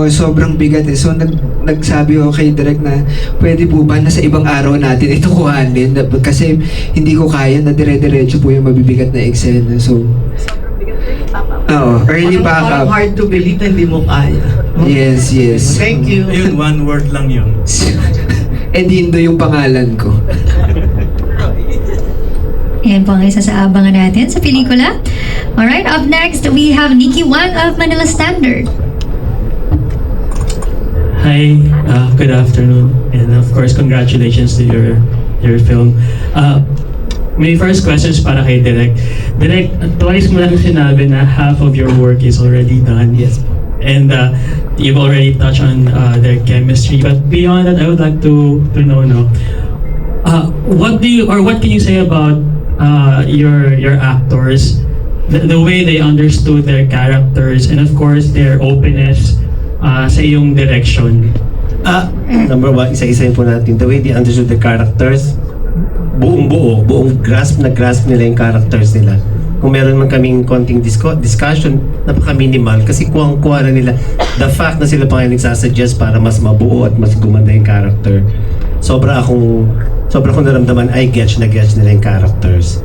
sobrang bigat So nagsabi ako kay Direk na pwede po ba na sa ibang araw natin ito kuhanin kasi hindi ko kaya na dire-diretso po yung mabibigat na eksena. So early backup. Parang hard to believe na hindi mo kaya. Yes. Thank you. Yun, one word lang yun. Dindo yung pangalan ko. Yan po ang isa sa abangan natin sa pelikula. Alright, up next, we have Nikki Wang of Manila Standard. Hi, good afternoon. And of course, congratulations to your film. My first question is para kay Direk. Direk, twice mo lang sinabi na half of your work is already done. Yes. And you've already touched on their chemistry. But beyond that, I would like to know, what can you say about your actors, the way they understood their characters, and of course their openness sa iyong direction? Number one, isa-isayin po natin the way they understood the characters. Buong grasp nila yung characters nila. Kung meron man kaming konting discussion, napaka-minimal kasi kuha na nila the fact na sila pa ngayon nagsasuggest para mas mabuo at mas gumanda yung character. Sobra akong naramdaman, gets nila yung characters.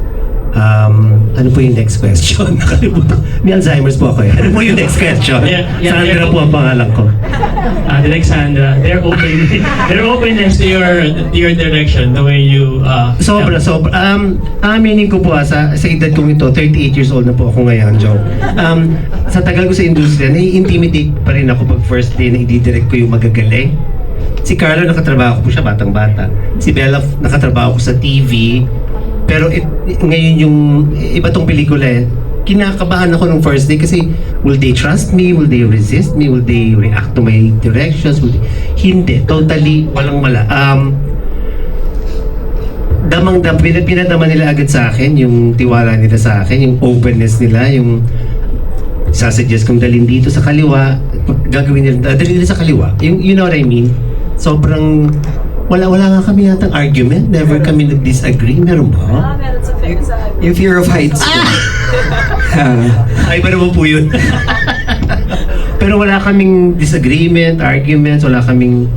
Ano po yung next question? Nakalimutan. May Alzheimer's po ako Ano po yung next question? Sandra po ang pangalan ko. Direk Sandra, their openness to your direction, the way you... Sobra. Aminin ko po sa edad kong ito, 38 years old na po ako ngayon, Joe. Sa tagal ko sa industriya, nai-intimidate pa rin ako pag first day na i-direct ko yung magagaling. Si Carlo, nakatrabaho ko siya, batang-bata. Si Bella, nakatrabaho ko sa TV. Pero ngayon yung iba tong pelikula kinakabahan ako nung first day kasi will they trust me? Will they resist me? Will they react to my directions? Hindi. Totally walang mala. Pinadama nila agad sa akin yung tiwala nila sa akin, yung openness nila, yung sasuggest kong dalhin dito sa kaliwa, gagawin nila, dalhin nila sa kaliwa. You know what I mean? Sobrang wala nga kami yatang argument, never kami nag-disagree. Meron ba? Meron sa famous Yung fear of heights. Ay, ba naman po yun? Pero wala kaming disagreement, arguments, wala kaming...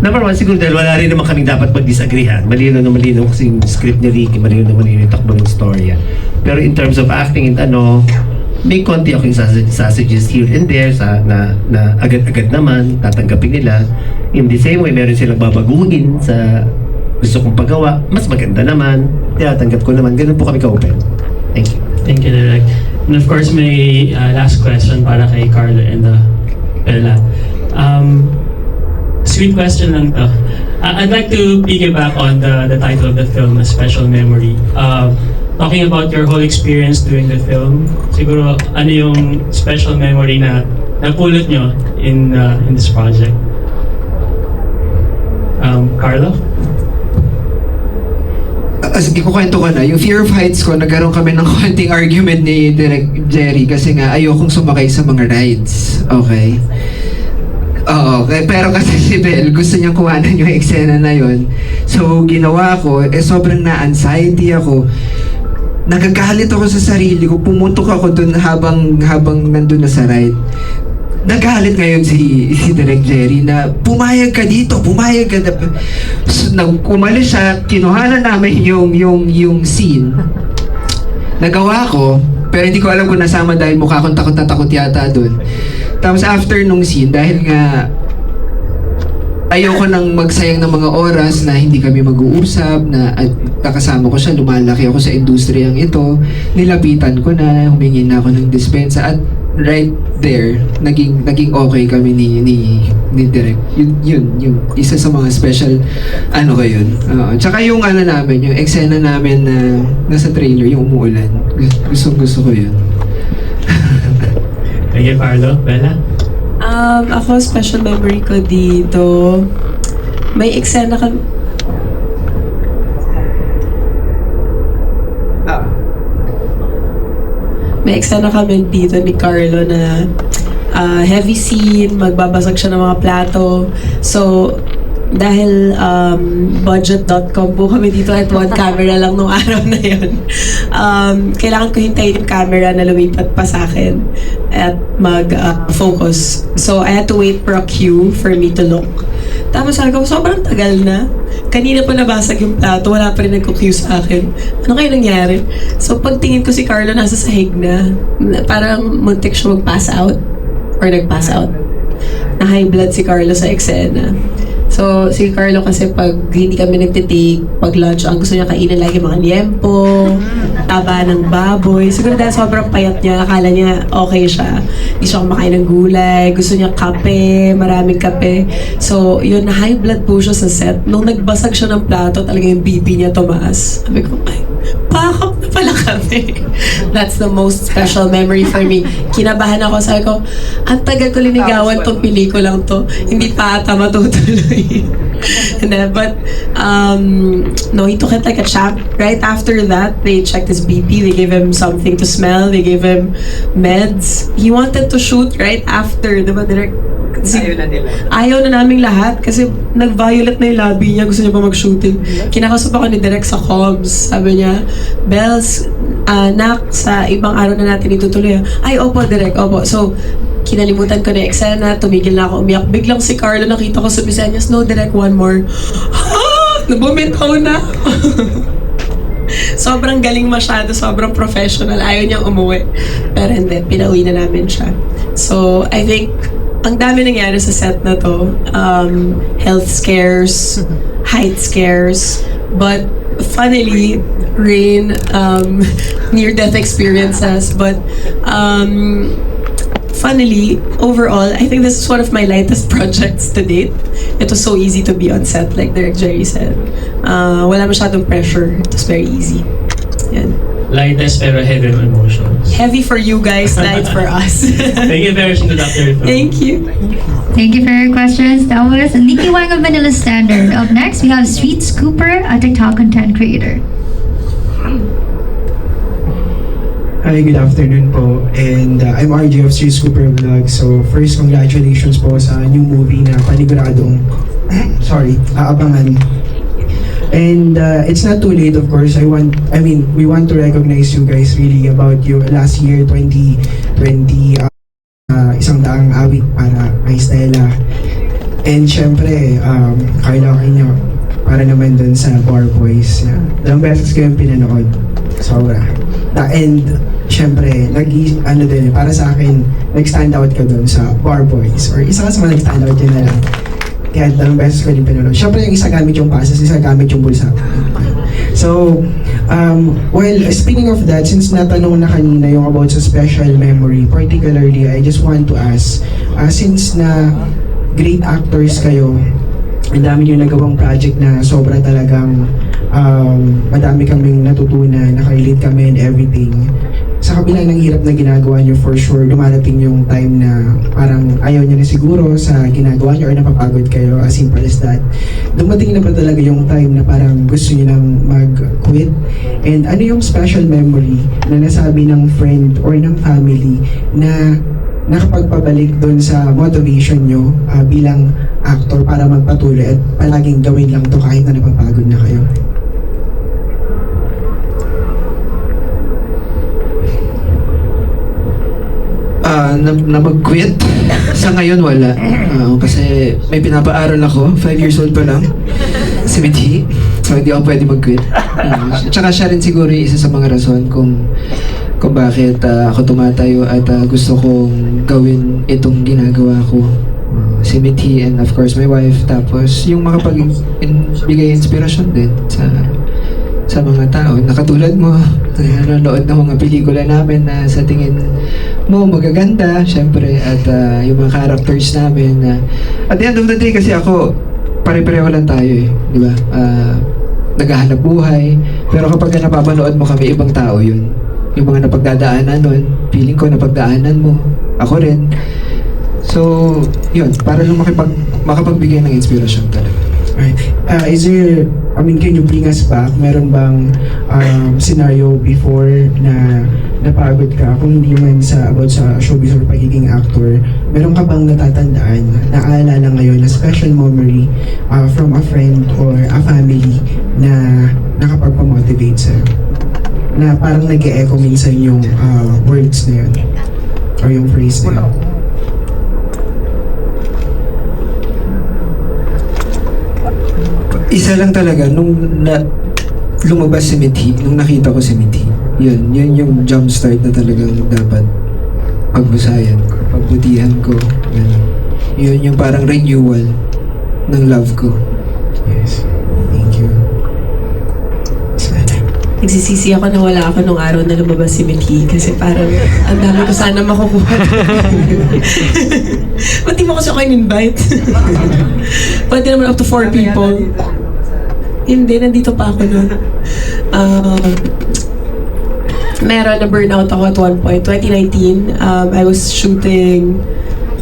Number one, siguro dahil wala rin naman kaming dapat mag-disagreehan. Malino na malino kasi yung script ni Ricky, malino na malino yung takbo ng storya. Pero in terms of acting and may konti akong sasuggest here and there na agad-agad naman, tatanggapin nila. In the same way, meron silang babaguhin sa gusto kong paggawa. Mas maganda naman, tinatanggap ko naman. Ganun po kami ka-open. Thank you. Thank you, Direk. And of course, may last question para kay Carlo and Bella. Sweet question lang to. I'd like to piggyback on the title of the film, A Special Memory. Talking about your whole experience doing the film, siguro ano yung special memory na napulot nyo in this project? Carlo? Sige, kukwento ko na. Yung fear of heights ko, nagkaroon kami ng konting argument ni Direk Jerry kasi nga ayokong sumakay sa mga rides. Okay? Oo, pero kasi si Belle, gusto niyang kuhanan yung eksena na yon. So, ginawa ko, sobrang na-anxiety ako. Nagagalit ako sa sarili ko, pumuntok ako dun habang nandun na sa ride. Nagalit ngayon si Direk Jerry na pumayag ka dito, pumayag ka na. So, umalis siya, kinuhanan namin yung scene. Nagawa ko, pero hindi ko alam kung nasama dahil mukha akong takot na takot yata dun. Tapos after nung scene, dahil nga ayoko nang magsayang ng mga oras na hindi kami mag-uusap, na kakasama ko siya, lumalaki ako sa industriyang ito, nilapitan ko na, humingi na ako ng dispensa, at right there, naging okay kami ni Direk. Yun, isa sa mga special, ko yun. Tsaka yung namin, yung eksena namin na nasa trailer, yung umuulan. Gusto ko yun. Thank you, Carlo. Bella? Ako, special memory ko dito, may eksena kami. May eksena kami dito ni Carlo na heavy scene, magbabasag siya ng mga plato. So, dahil budget.com po kami dito at one camera lang nung araw na yun. Kailangan ko hintayin yung camera na lumipat pa sa akin at mag-focus. So, I had to wait for a cue for me to look. Tapos sabi ko, sobrang tagal na. Kanina pa nabasag yung plato, wala pa rin nagko-cue sa akin. Ano kayo nangyari? So, pagtingin ko si Carlo nasa sahig na. Parang muntik siya mag-pass out. Or nag-pass out. Na high blood si Carlo sa eksena. So, si Carlo kasi pag hindi kami nagtitake, pag lunch, ang gusto niya kainin lagi mga liempo, taba ng baboy. Siguro dahil sobrang payat niya, akala niya okay siya. Hindi siya kumakain ng gulay, gusto niya kape, maraming kape. So, yun, high blood po siya sa set. Nung nagbasag siya ng plato, talaga yung BP niya tumaas. Sabi ko, ay, pakak na pala kami. That's the most special memory for me. Kinabahan ako, sabi ko, ang tagal ko linigawan tong pelikulang to. Hindi pa ata matutuloy. And then, but no, he took it like a champ. Right after that, they checked his BP. They gave him something to smell. They gave him meds. He wanted to shoot right after, diba, direct? Ayaw na nila. Ayaw na naming lahat kasi nag-violet na yung labi niya. Gusto niya pa mag-shooting. Kinakausap ako ni Direk sa comms. Sabi niya, Bells, nak, sa ibang araw na natin itutuloy. Ay, opo, Direk, opo. So, kinalimutan ko na eksena, tumigil na ako umiyak. Biglang si Carlo, nakita ko sa Bisenias, no, Direk, one more. Nabumitaw na. Sobrang galing masyado, sobrang professional. Ayaw niyang umuwi. Pero hindi, pinauwi na namin siya. So, I think, ang dami nangyari sa set na to. Health scares, height scares, but funnily, Rain, near-death experiences, but funnily, overall, I think this is one of my lightest projects to date. It was so easy to be on set, like Direk Jerry said. Wala masyadong pressure. It was very easy. Yan. lightest pero heavy on emotions. Heavy for you guys, light for us. Thank you very much, Dr. Ito. Thank you. Thank you for your questions. That was Nikki Wang of Manila Standard. Up next, we have Sweet Scooper, a TikTok content creator. Hi, good afternoon po. And I'm RJ of Sweet Scooper Vlog. So first, congratulations po sa new movie na paniguradong aabangan. And it's not too late, of course. we want to recognize you guys really about your last year, 2020, isang daang awit para kay Stella. And syempre, Carlo Aquino, para naman dun sa Bar Boys. Yeah. Dalawang beses ko yung pinanood. Sobra. And syempre, para sa akin, nag-stand out ka dun sa Bar Boys. Or isa ka sa mga nag-stand out yun na lang. Kaya dalawang beses ko din pinanood. Syempre, yung isa gamit yung passes, isa gamit yung bulsa. So, well, speaking of that, since natanong na kanina yung about sa special memory, particularly, I just want to ask, since na great actors kayo, ang dami nyo nagawang project na sobra talagang madami kaming natutunan, nakarelate kami and everything. Sa kabila ng hirap na ginagawa nyo, for sure, dumarating yung time na parang ayaw nyo na siguro sa ginagawa nyo or napapagod kayo, as simple as that. Dumating na ba talaga yung time na parang gusto nyo nang mag-quit? And ano yung special memory na nasabi ng friend or ng family na nakapagpabalik doon sa motivation nyo bilang actor para magpatuloy at palaging gawin lang to kahit na napapagod na kayo? Na mag-quit? Sa ngayon wala. Kasi may pinapaaral ako, 5 years old pa lang. Si Mithi. So hindi ako pwede mag-quit. Tsaka siya rin siguro yung isa sa mga rason kung bakit ako tumatayo at gusto kong gawin itong ginagawa ko. Si Mithi and of course my wife. Tapos yung makapagbigay inspirasyon din sa mga tao na katulad mo, nanonood ng mga pelikula namin na sa tingin mo magaganda, syempre, at yung mga characters namin at the end of the day kasi ako, pare-pareho lang tayo di ba? Naghahanap buhay, pero kapag napapanood mo kami, ibang tao yun. Yung mga napagdadaanan nun, feeling ko napagdaanan mo, ako rin. So, yun, para lang makapagbigay ng inspirasyon talaga. Right. Is there, can you bring us back? Meron bang scenario before na napagod ka, kung hindi man about sa showbiz or pagiging actor, meron ka bang natatandaan, naaalala ngayon na special memory from a friend or a family na nakapagpamotivate sa'yo? Na parang nag-e-echo minsan yung words na yun or yung phrase na yun? Isa lang talaga, nung lumabas si Mithi, nung nakita ko si Mithi, yun yung jump start na talagang dapat pagbusayan ko, pagbutihan ko. Yun yung parang renewal ng love ko. Yes. Thank you. Nagsisisi ako na wala ako nung araw na lumabas si Mithi kasi parang ang dami ko sana makukuha. Ba't di mo kasi ako in-invite? Pwede naman up to 4 people. Hindi, nandito pa ako nun. Meron na burnout ako at one point. 2019, I was shooting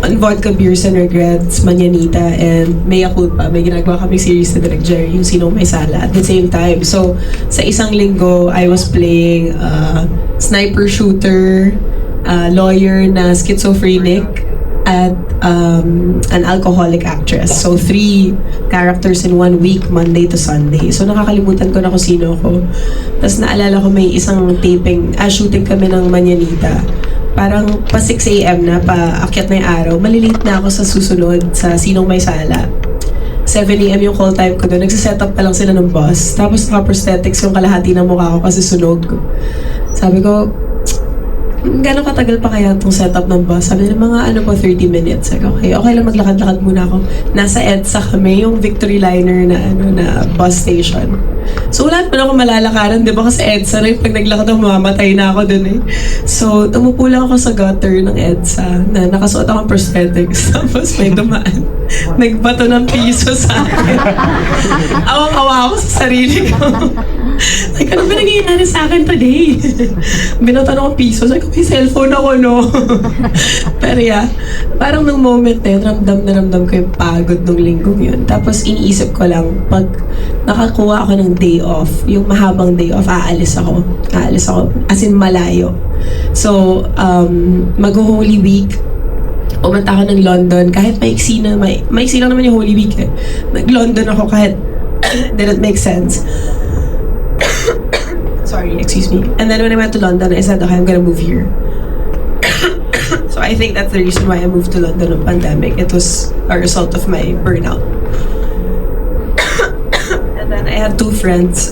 on Vodka Beers and Regrets, Manyanita, and Mea Culpa. May ginagawa kami series na Direct Jerry, yung Sinong May Sala, at the same time. So, sa isang linggo, I was playing sniper shooter, lawyer na schizophrenic, at an alcoholic actress. So, 3 characters in 1 week, Monday to Sunday. So, nakakalimutan ko na kung sino ako. Tapos naalala ko may isang taping, shooting kami ng Manyanita. Parang pa 6 a.m. na, paakyat na yung araw. Malilate na ako sa susunod, sa Sinong May Sala. 7 a.m. yung call time ko doon. Nagsiset up pa lang sila ng bus. Tapos naka-prosthetics yung kalahati ng mukha ko kasi sunog. Sabi ko, gano'ng katagal pa kaya itong setup ng bus? Sabi nila, mga 30 minutes. Okay lang, maglakad-lakad muna ako. Nasa EDSA kami, yung Victory Liner na bus station. So wala naman ako malalakaran, di ba? Kasi EDSA rin, pag naglakad ako, mamamatay na ako dun eh. So tumupo lang ako sa gutter ng EDSA na nakasuot akong prosthetics. Tapos may dumaan. Nagbato ng piso sa akin. Awang-awa ako sa sarili ko. Like, ano ba nangyayari sa akin today? Binato ng piso. Sabi ko, may cellphone ako, no? Pero yeah, parang nung moment na yun, ramdam ko yung pagod nung linggong yun. Tapos iniisip ko lang, pag nakakuha ako ng day off, yung mahabang day off, aalis ako. As in malayo. So, mag-Holy Week, pumunta ako ng London, kahit maiksi lang naman yung Holy Week eh. Nag-London ako kahit didn't make sense. Sorry, excuse me. And then when I went to London, I said, okay, I'm gonna move here. So I think that's the reason why I moved to London on pandemic. It was a result of my burnout. And then I had 2 friends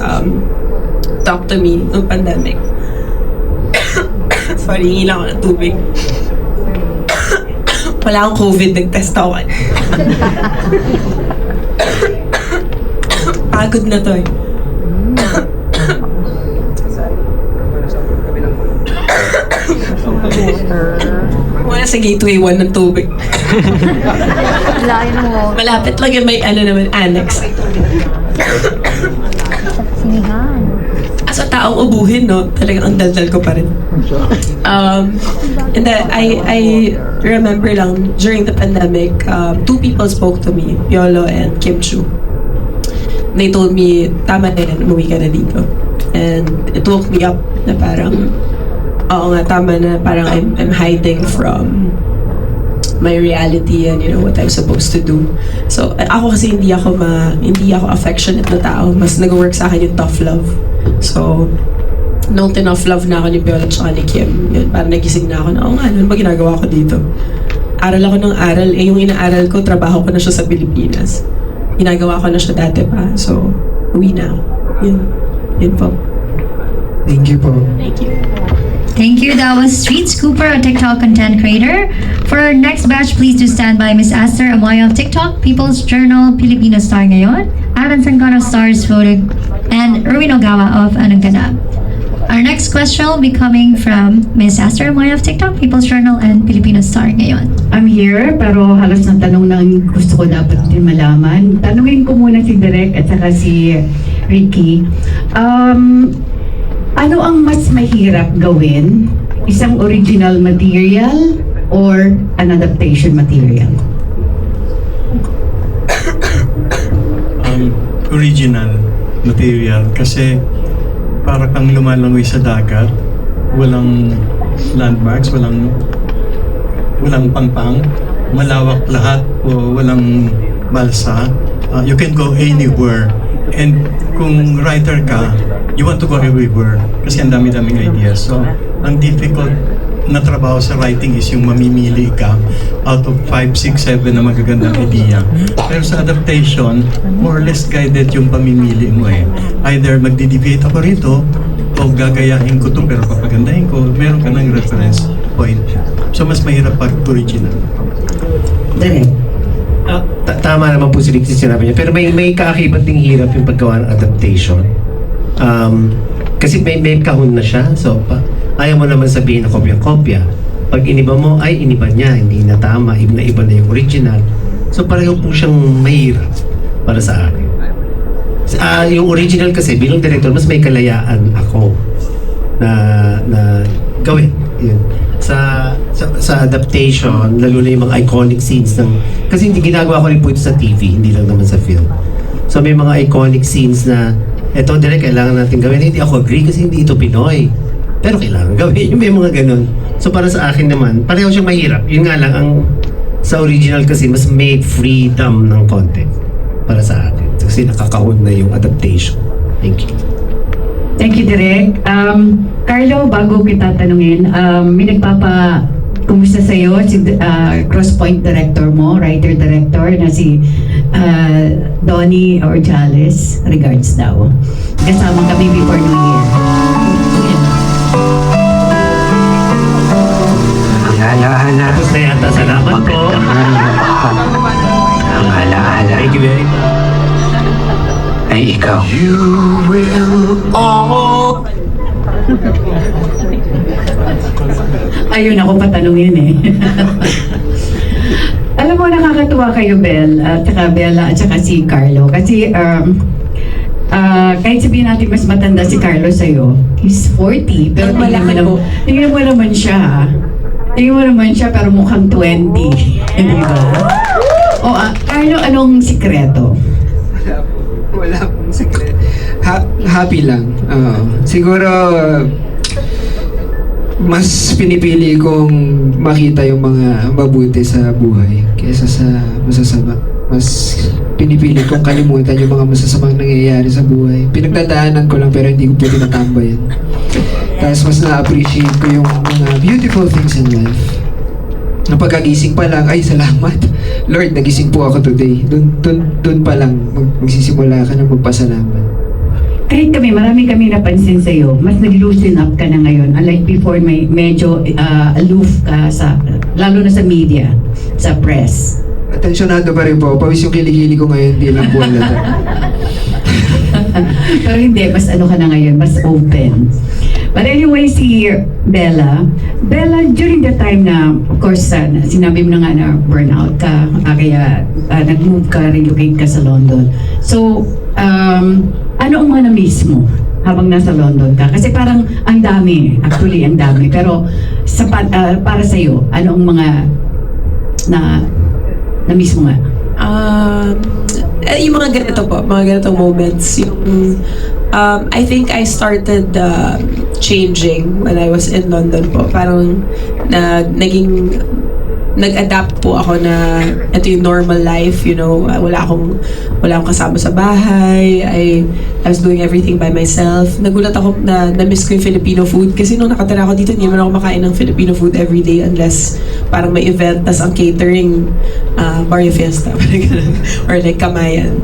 talk to me on pandemic. Sorry, hingi lang ako ng tubig. Wala akong COVID, nag-test ako. Pagod na to eh. Wala sa gateway 1 ng tubig. Layo ng water. Malapit lang yung may annex. Sinihan. As a taong ubuhin, no? Talagang ang daldal ko pa rin. And then, I remember lang, during the pandemic, 2 people spoke to me, Yolo and Kim Chu. They told me, tama na yan, umuwi ka na dito. And it woke me up na parang, oo nga, tama na, parang I'm hiding from my reality and you know what I'm supposed to do. So ako kasi hindi ako affectionate na tao. Mas nag-work sa akin yung tough love. So nung tinough love na ako ni Biola at ni Kim, yun, parang nagising na ako na, oo nga, ano ba ginagawa ko dito? Aral ako ng aral, yung inaaral ko, trabaho ko na siya sa Pilipinas. Ginagawa ko na siya dati pa. So uwi na ako. Yun po. Thank you po. Thank you. Thank you. That was Street Scooper, a TikTok content creator. For our next batch, please do stand by Miss Aster Amoy of TikTok, People's Journal, Filipino Star ngayon, Aaron Sangano of Stars Photo, and Erwin Ogawa of Anong Ganap. Our next question will be coming from Miss Aster Amoy of TikTok, People's Journal, and Filipino Star ngayon. I'm here, pero halos ng tanong na gusto ko dapat din malaman. Tanungin ko muna si Direk at saka si Ricky. Ano ang mas mahirap gawin? Isang original material or an adaptation material? Original material kasi para kang lumalangoy sa dagat, walang landmarks, walang pangpang, malawak lahat o walang balsa. You can go anywhere. And kung writer ka, you want to go everywhere kasi ang dami-daming ideas. So, ang difficult na trabaho sa writing is yung mamimili ka out of 5, 6, 7 na magagandang idea. Pero sa adaptation, more or less guided yung pamimili mo eh. Either magdi-deviate ako rito o gagayahin ko to pero papagandahin ko, meron ka ng reference point. So, mas mahirap pag original. Tama naman po si Rick sa sinabi niya. Pero may kaakibat ding hirap yung paggawa ng adaptation. Kasi may kahon na siya. So, ayaw mo naman sabihin na kopya-kopya. Pag iniba mo, ay iniba niya. Hindi na tama. Iba na yung original. So, pareho po siyang mahirap para sa akin. Yung original kasi, bilang director, mas may kalayaan ako na gawin. Yun. Sa adaptation, lalo na yung mga iconic scenes kasi hindi ginagawa ko rin po ito sa TV, hindi lang naman sa film. So may mga iconic scenes na eto direct kailangan natin gawin. Hindi ako agree kasi hindi ito Pinoy. Pero kailangan gawin. Yung may mga ganun. So para sa akin naman, pareho siyang mahirap. Yun nga lang, sa original kasi mas may freedom ng content para sa akin. Kasi nakakahon na yung adaptation. Thank you. Thank you, Direk. Carlo, bago kita tanungin, may kumusta sa'yo si Crosspoint director mo, writer-director na si Donnie Orjales. Regards daw. Kasama kami before New Year. Hala-hala. Tapos na yata. Salamat po. Ang hala-hala. Thank you very much. I ay ikaw. You will all... Ayun ako patanungin eh. Alam mo, nakakatuwa kayo, Bel, at saka Bella, at saka si Carlo. Kasi, kahit sabihin natin mas matanda si Carlo sa'yo, he's 40, pero tingnan mo naman siya, ha? Tingnan mo naman siya, pero mukhang 20. Hindi ba? O, Carlo, anong sikreto? Wala pong secret. Happy lang. Siguro, mas pinipili kong makita yung mga mabuti sa buhay kaysa sa masasama. Mas pinipili kong kalimutan yung mga masasamang nangyayari sa buhay. Pinagdadaanan ko lang pero hindi ko pwede matambayan. Tapos mas na-appreciate ko yung mga beautiful things in life. Na pagkagising pa lang, ay salamat. Lord, nagising po ako today. Doon pa lang magsisimula ka na magpasalamat. Kahit marami kami napansin sa'yo, mas nag-loosen up ka na ngayon. Unlike before, may medyo aloof ka, lalo na sa media, sa press. Atensyonado pa rin po. Pawis yung kilikili ko ngayon, hindi lang po halata. Pero hindi, mas ano ka na ngayon, mas open. But anyway, si Bella, during the time na, of course, sinabi mo na nga na burnout ka, kaya nag-move ka, relocate ka sa London. So, ano ang mga na-miss mo habang nasa London ka? Kasi parang ang dami, actually ang dami. Pero para sa'yo, ano ang mga na-miss mo nga? Yung mga ganito po, mga ganitong moments. Yung, I think I started changing when I was in London po. Parang nag-adapt po ako na ito yung normal life, you know, wala akong kasama sa bahay, I was doing everything by myself. Nagulat ako na miss ko yung Filipino food kasi nung nakatira ako dito, hindi naman ako makain ng Filipino food every day unless parang may event, tas ang catering, Barrio Fiesta, or like Kamayan.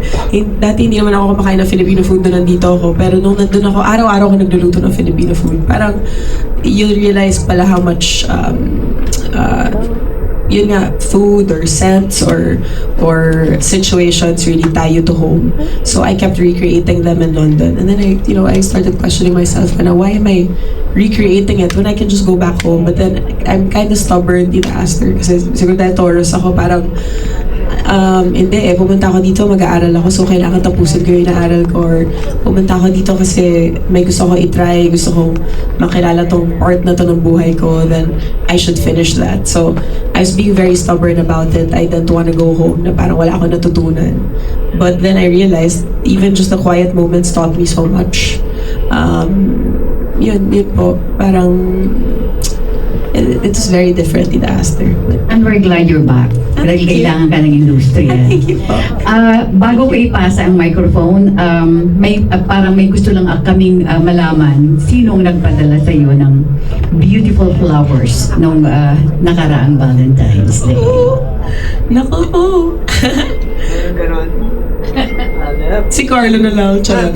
Dati hindi naman ako kumakain ng Filipino food nung nandito ako, pero nung nandun ako, araw-araw ako nagluluto ng Filipino food. Parang, you realize pala how much, yun nga, food or scents or situations really tie you to home. So I kept recreating them in London. And then I started questioning myself, why am I recreating it when I can just go back home? But then I'm kind of stubborn, Tita Aster, kasi siguro dahil Taurus ako, parang hindi pumunta ako dito, mag-aaral ako, so kailangan tapusin ko yung inaaral ko, or pumunta ako dito kasi may gusto ko i-try, gusto kong makilala tong part na to ng buhay ko, then I should finish that. So I was being very stubborn about it. I didn't want to go home, na parang wala akong natutunan. But then I realized even just the quiet moments taught me so much. Yun po, parang it's very different, Tita Aster. And we're glad you're back. Dahil kailangan ka ng industriya. Thank you po. Bago ko ipasa ang microphone, parang may gusto lang kaming malaman, sinong nagpadala sa iyo ng beautiful flowers nung nakaraang Valentine's Day? Naku po. Si Carlo na lang, charot.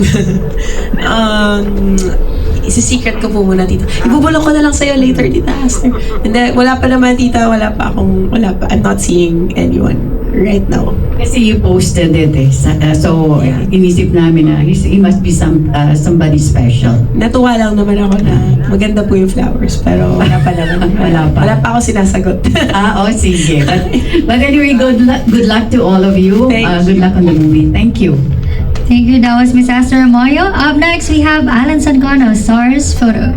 Isi-secret ko po muna, Tita. Ibubulong ko na lang sa'yo later, Tita Aster. Hindi, wala pa naman, Tita. Wala pa. I'm not seeing anyone right now. Kasi you posted it eh. So, inisip namin na he must be somebody special. Natuwa lang naman ako na maganda po yung flowers, pero wala pa naman. Wala pa ako sinasagot. Sige. But anyway, good luck to all of you. Good luck on the movie. Thank you. Thank you. That was Miss Esther Moyo. Up next, we have Alan Sancono, Stars Photo.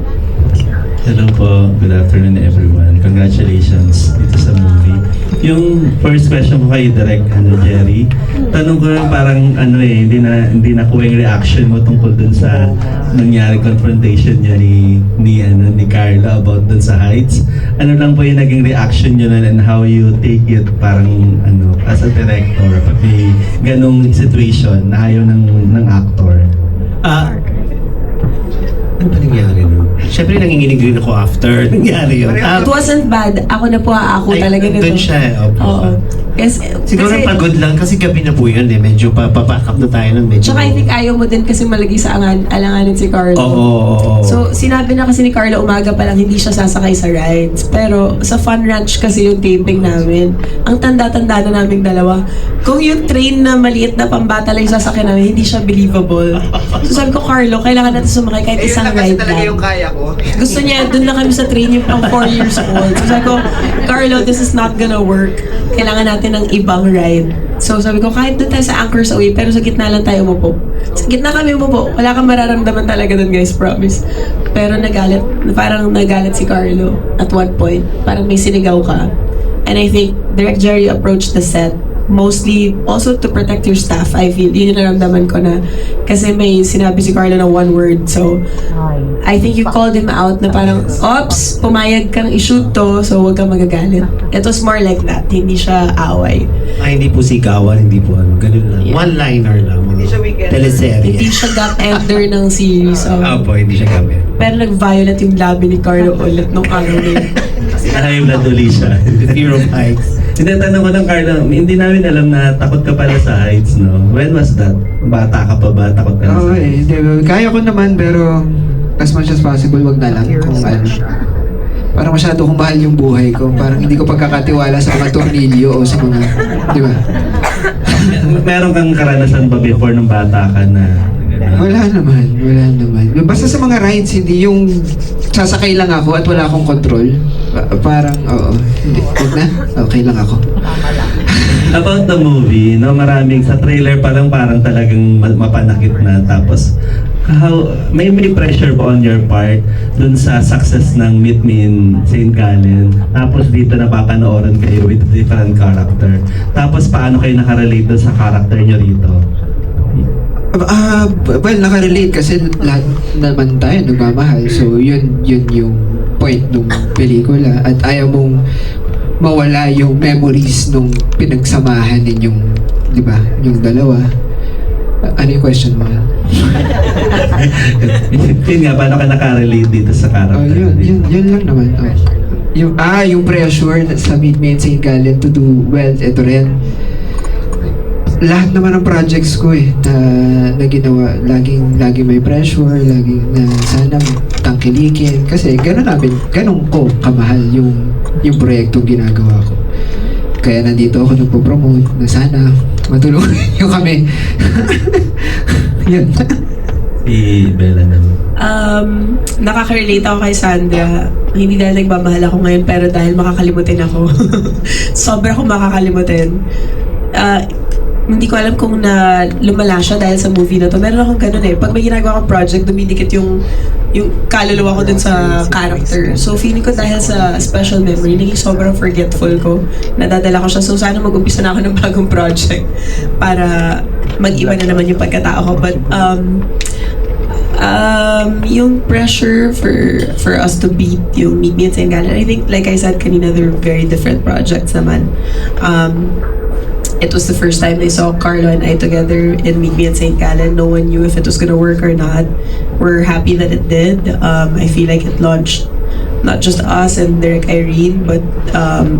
Hello po. Good afternoon everyone. Congratulations dito sa movie. Yung first question ko kay Direk Jerry, tanong ko parang hindi na kuha yung reaction mo tungkol dun sa nangyari confrontation niya ni Carla about dun sa Heights. Ano lang po yung naging reaction niyo nun and how you take it parang as a director pag may ganong situation na ayaw ng actor? Ano ba nangyari no? Siyempre nanginginig rin ako after nangyari yun. It wasn't bad. Ako na po, ako talaga nito. Doon siya. Oo. Yes, Siguro kasi- pagod lang kasi gabi na po yun eh. Medyo papack up na tayo ng medyo. Tsaka I think ayaw mo din kasi malagi sa alanganin si Carlo. Oo. So, sinabi na kasi ni Carlo umaga pa lang hindi siya sasakay sa rides. Pero sa Fun Ranch kasi yung taping namin, ang tanda-tanda na naming dalawa. Kung yung train na maliit na pambata lang yung sasakyan namin, hindi siya believable. So sabi ko, Carlo, kailangan natin sumakay kahit isang ride lang. kaya ko. Gusto niya, dun na kami sa train yung pang 4 years old. So sabi ko, Carlo, this is not gonna work. Kailangan natin ng ibang ride. So sabi ko, kahit dun tayo sa Anchors Away, pero sa gitna lang tayo umupo. Sa gitna kami umupo. Wala kang mararamdaman talaga dun, guys, promise. Pero parang nagalit si Carlo at one point. Parang may sinigaw ka. And I think Direk Jerry approached the set mostly also to protect your staff. I feel yun yung naramdaman ko na kasi may sinabi si Carlo na one word. So I think you called him out na parang, ops, pumayag kang i-shoot to, so huwag kang magagalit. It was more like that. Hindi siya away. Hindi po sigawan, hindi po ano. Ganun lang. One-liner lang. Hindi siya teleserye. Hindi siya gap-ender ng series. So, Opo, hindi siya gamit. pero nag-violet yung labi ni Carlo ulit nung araw na yun. Ayaw na tuloy siya. Fear of heights. Tinatanong ko ng Carlo, hindi namin alam na takot ka pala sa heights, no? When was that? Bata ka pa ba? Takot ka na Oo sa heights? kaya ko naman pero as much as possible wag na lang kung ano. Parang masyado kong mahal yung buhay ko. Parang hindi ko pagkakatiwala sa mga tornilyo o sa mga, di ba? Meron kang karanasan ba before nung bata ka na Wala naman. Basta sa mga rides, hindi yung sasakay lang ako at wala akong control. Parang, oo. Hindi, wag na. Okay lang ako. About the movie, no, maraming sa trailer pa lang parang talagang mapanakit na. Tapos may pressure ba on your part dun sa success ng Meet Me in St. Gallen? Tapos dito napapanoorin kayo with different character. Tapos paano kayo nakarelate dun sa character nyo rito? Well, nakarelate kasi lahat naman tayo nagmamahal. So, yun yung point ng pelikula. At ayaw mong mawala yung memories nung pinagsamahan ninyong, di ba, yung dalawa. Ano yung question mo? Yun nga, paano ka nakarelate dito sa character? Yun lang naman. Yung pressure sa Meet Me in St. Gallen to do well, ito rin. Lahat naman ng projects ko na ginawa, laging may pressure, laging na sana tangkilikin. Kasi ganun ko kamahal yung proyektong ginagawa ko. Kaya nandito ako nagpo-promote na sana matulungan niyo kami. Yan. Si Bella naman. Nakaka-relate ako kay Sandra. Hindi dahil nagmamahal ako ngayon, pero dahil makakalimutin ako. Sobra akong makakalimutin. Hindi ko alam kung lumala siya dahil sa movie na to. Meron akong ganun eh. Pag may ginagawa akong project, dumidikit yung kaluluwa ko dun sa character. So feeling ko dahil sa special memory, naging sobrang forgetful ko. Nadadala ko siya. So sana mag-umpisa na ako ng bagong project para mag-iba na naman yung pagkatao ko. But yung pressure for us to beat yung Meet Me in St. Gallen, I think, like I said kanina, they're very different projects naman. It was the first time they saw Carlo and I together in Meet Me at St. Gallen. No one knew if it was gonna work or not. We're happy that it did. I feel like it launched not just us and Derek Irene, but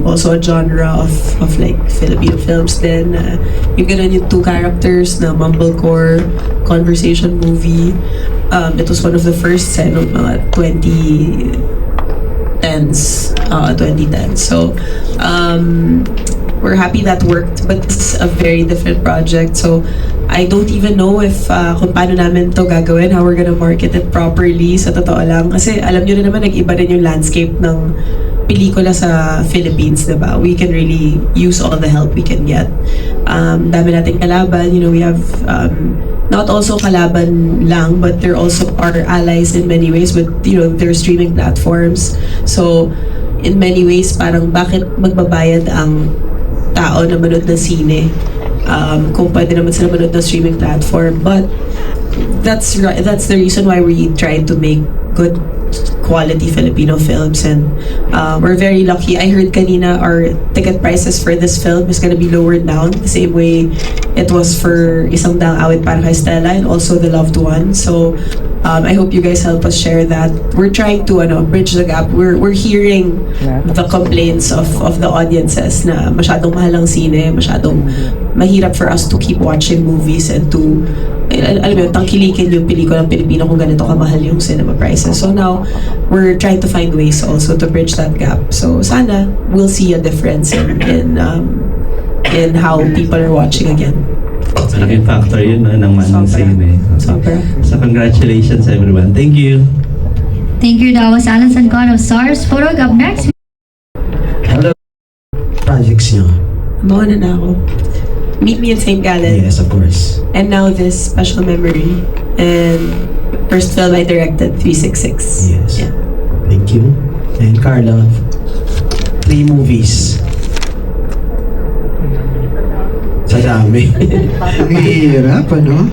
also a genre of like Filipino films then. Yung ganun yung two characters na mumblecore conversation movie. It was one of the first no, mga 2010s. So, we're happy that worked, but it's a very different project. So I don't even know if kung paano namin to gagawin, how we're gonna market it properly, sa totoo lang. Kasi alam nyo rin naman, nag-iba rin yung landscape ng pelikula sa Philippines, diba? We can really use all the help we can get. Dami nating kalaban. You know, we have not also kalaban lang, but they're also our allies in many ways with, you know, their streaming platforms. So in many ways, parang bakit magbabayad ang tao na manood ng sine kung pwede naman sila manood ng streaming platform. But that's the reason why we try to make good quality Filipino films, and we're very lucky. I heard kanina our ticket prices for this film is gonna be lowered down the same way it was for Isang Daang Awit Para Kay Stella and also The Loved One. So I hope you guys help us share that. We're trying to bridge the gap. We're hearing the complaints of the audiences na masyadong mahal ang sine, masyadong mahirap for us to keep watching movies and to alam mo, tangkilikin yung pelikulang Pilipino kung ganito kamahal yung cinema prices. So now, we're trying to find ways also to bridge that gap. So sana, we'll see a difference in how people are watching again. Malaking factor yun ng manong sine. Sobra. So congratulations everyone. Thank you. Thank you. That was Alan Sancon of SARS. Photo up next. Hello. Projects nyo. Mauna na ako. Meet Me in St. Gallen. Yes, of course. And now this Special Memory. And first film I directed, 366. Yes. Yeah. Thank you. And Carla, 3 movies. Sa dami. Ang hirap, ano?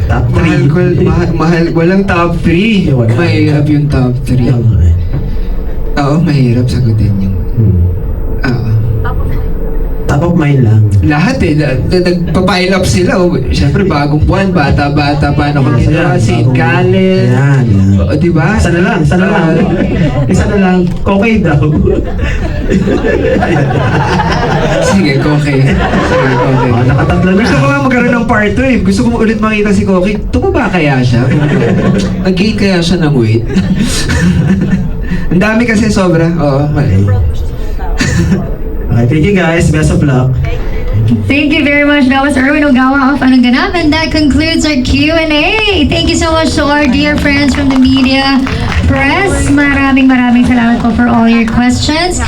Top 3. Mahal, walang top 3. Mahirap yung top 3. Oo, mahirap sagutin yung... Top of mind lang. Lahat nagpa-pile up sila. Siyempre, bagong buwan, bata-bata pa na kami sa St. Gallen. Yan. O, diba? Isa na lang. Isa na lang. Okay daw. Sige, Koke. Nakatatlo na. Gusto ko nga magkaroon ng part 2 eh. Gusto ko ulit makita si Koke. Tumaba kaya siya? Nag-gain kaya siya ng weight? Ang dami kasi sobra. Oo, mali. Okay, thank you guys. Best of luck. Thank you very much. That was Erwin Ogawa of Anong Ganap, and that concludes our Q&A. Thank you so much to our dear friends from the media press. Maraming salamat po for all your questions.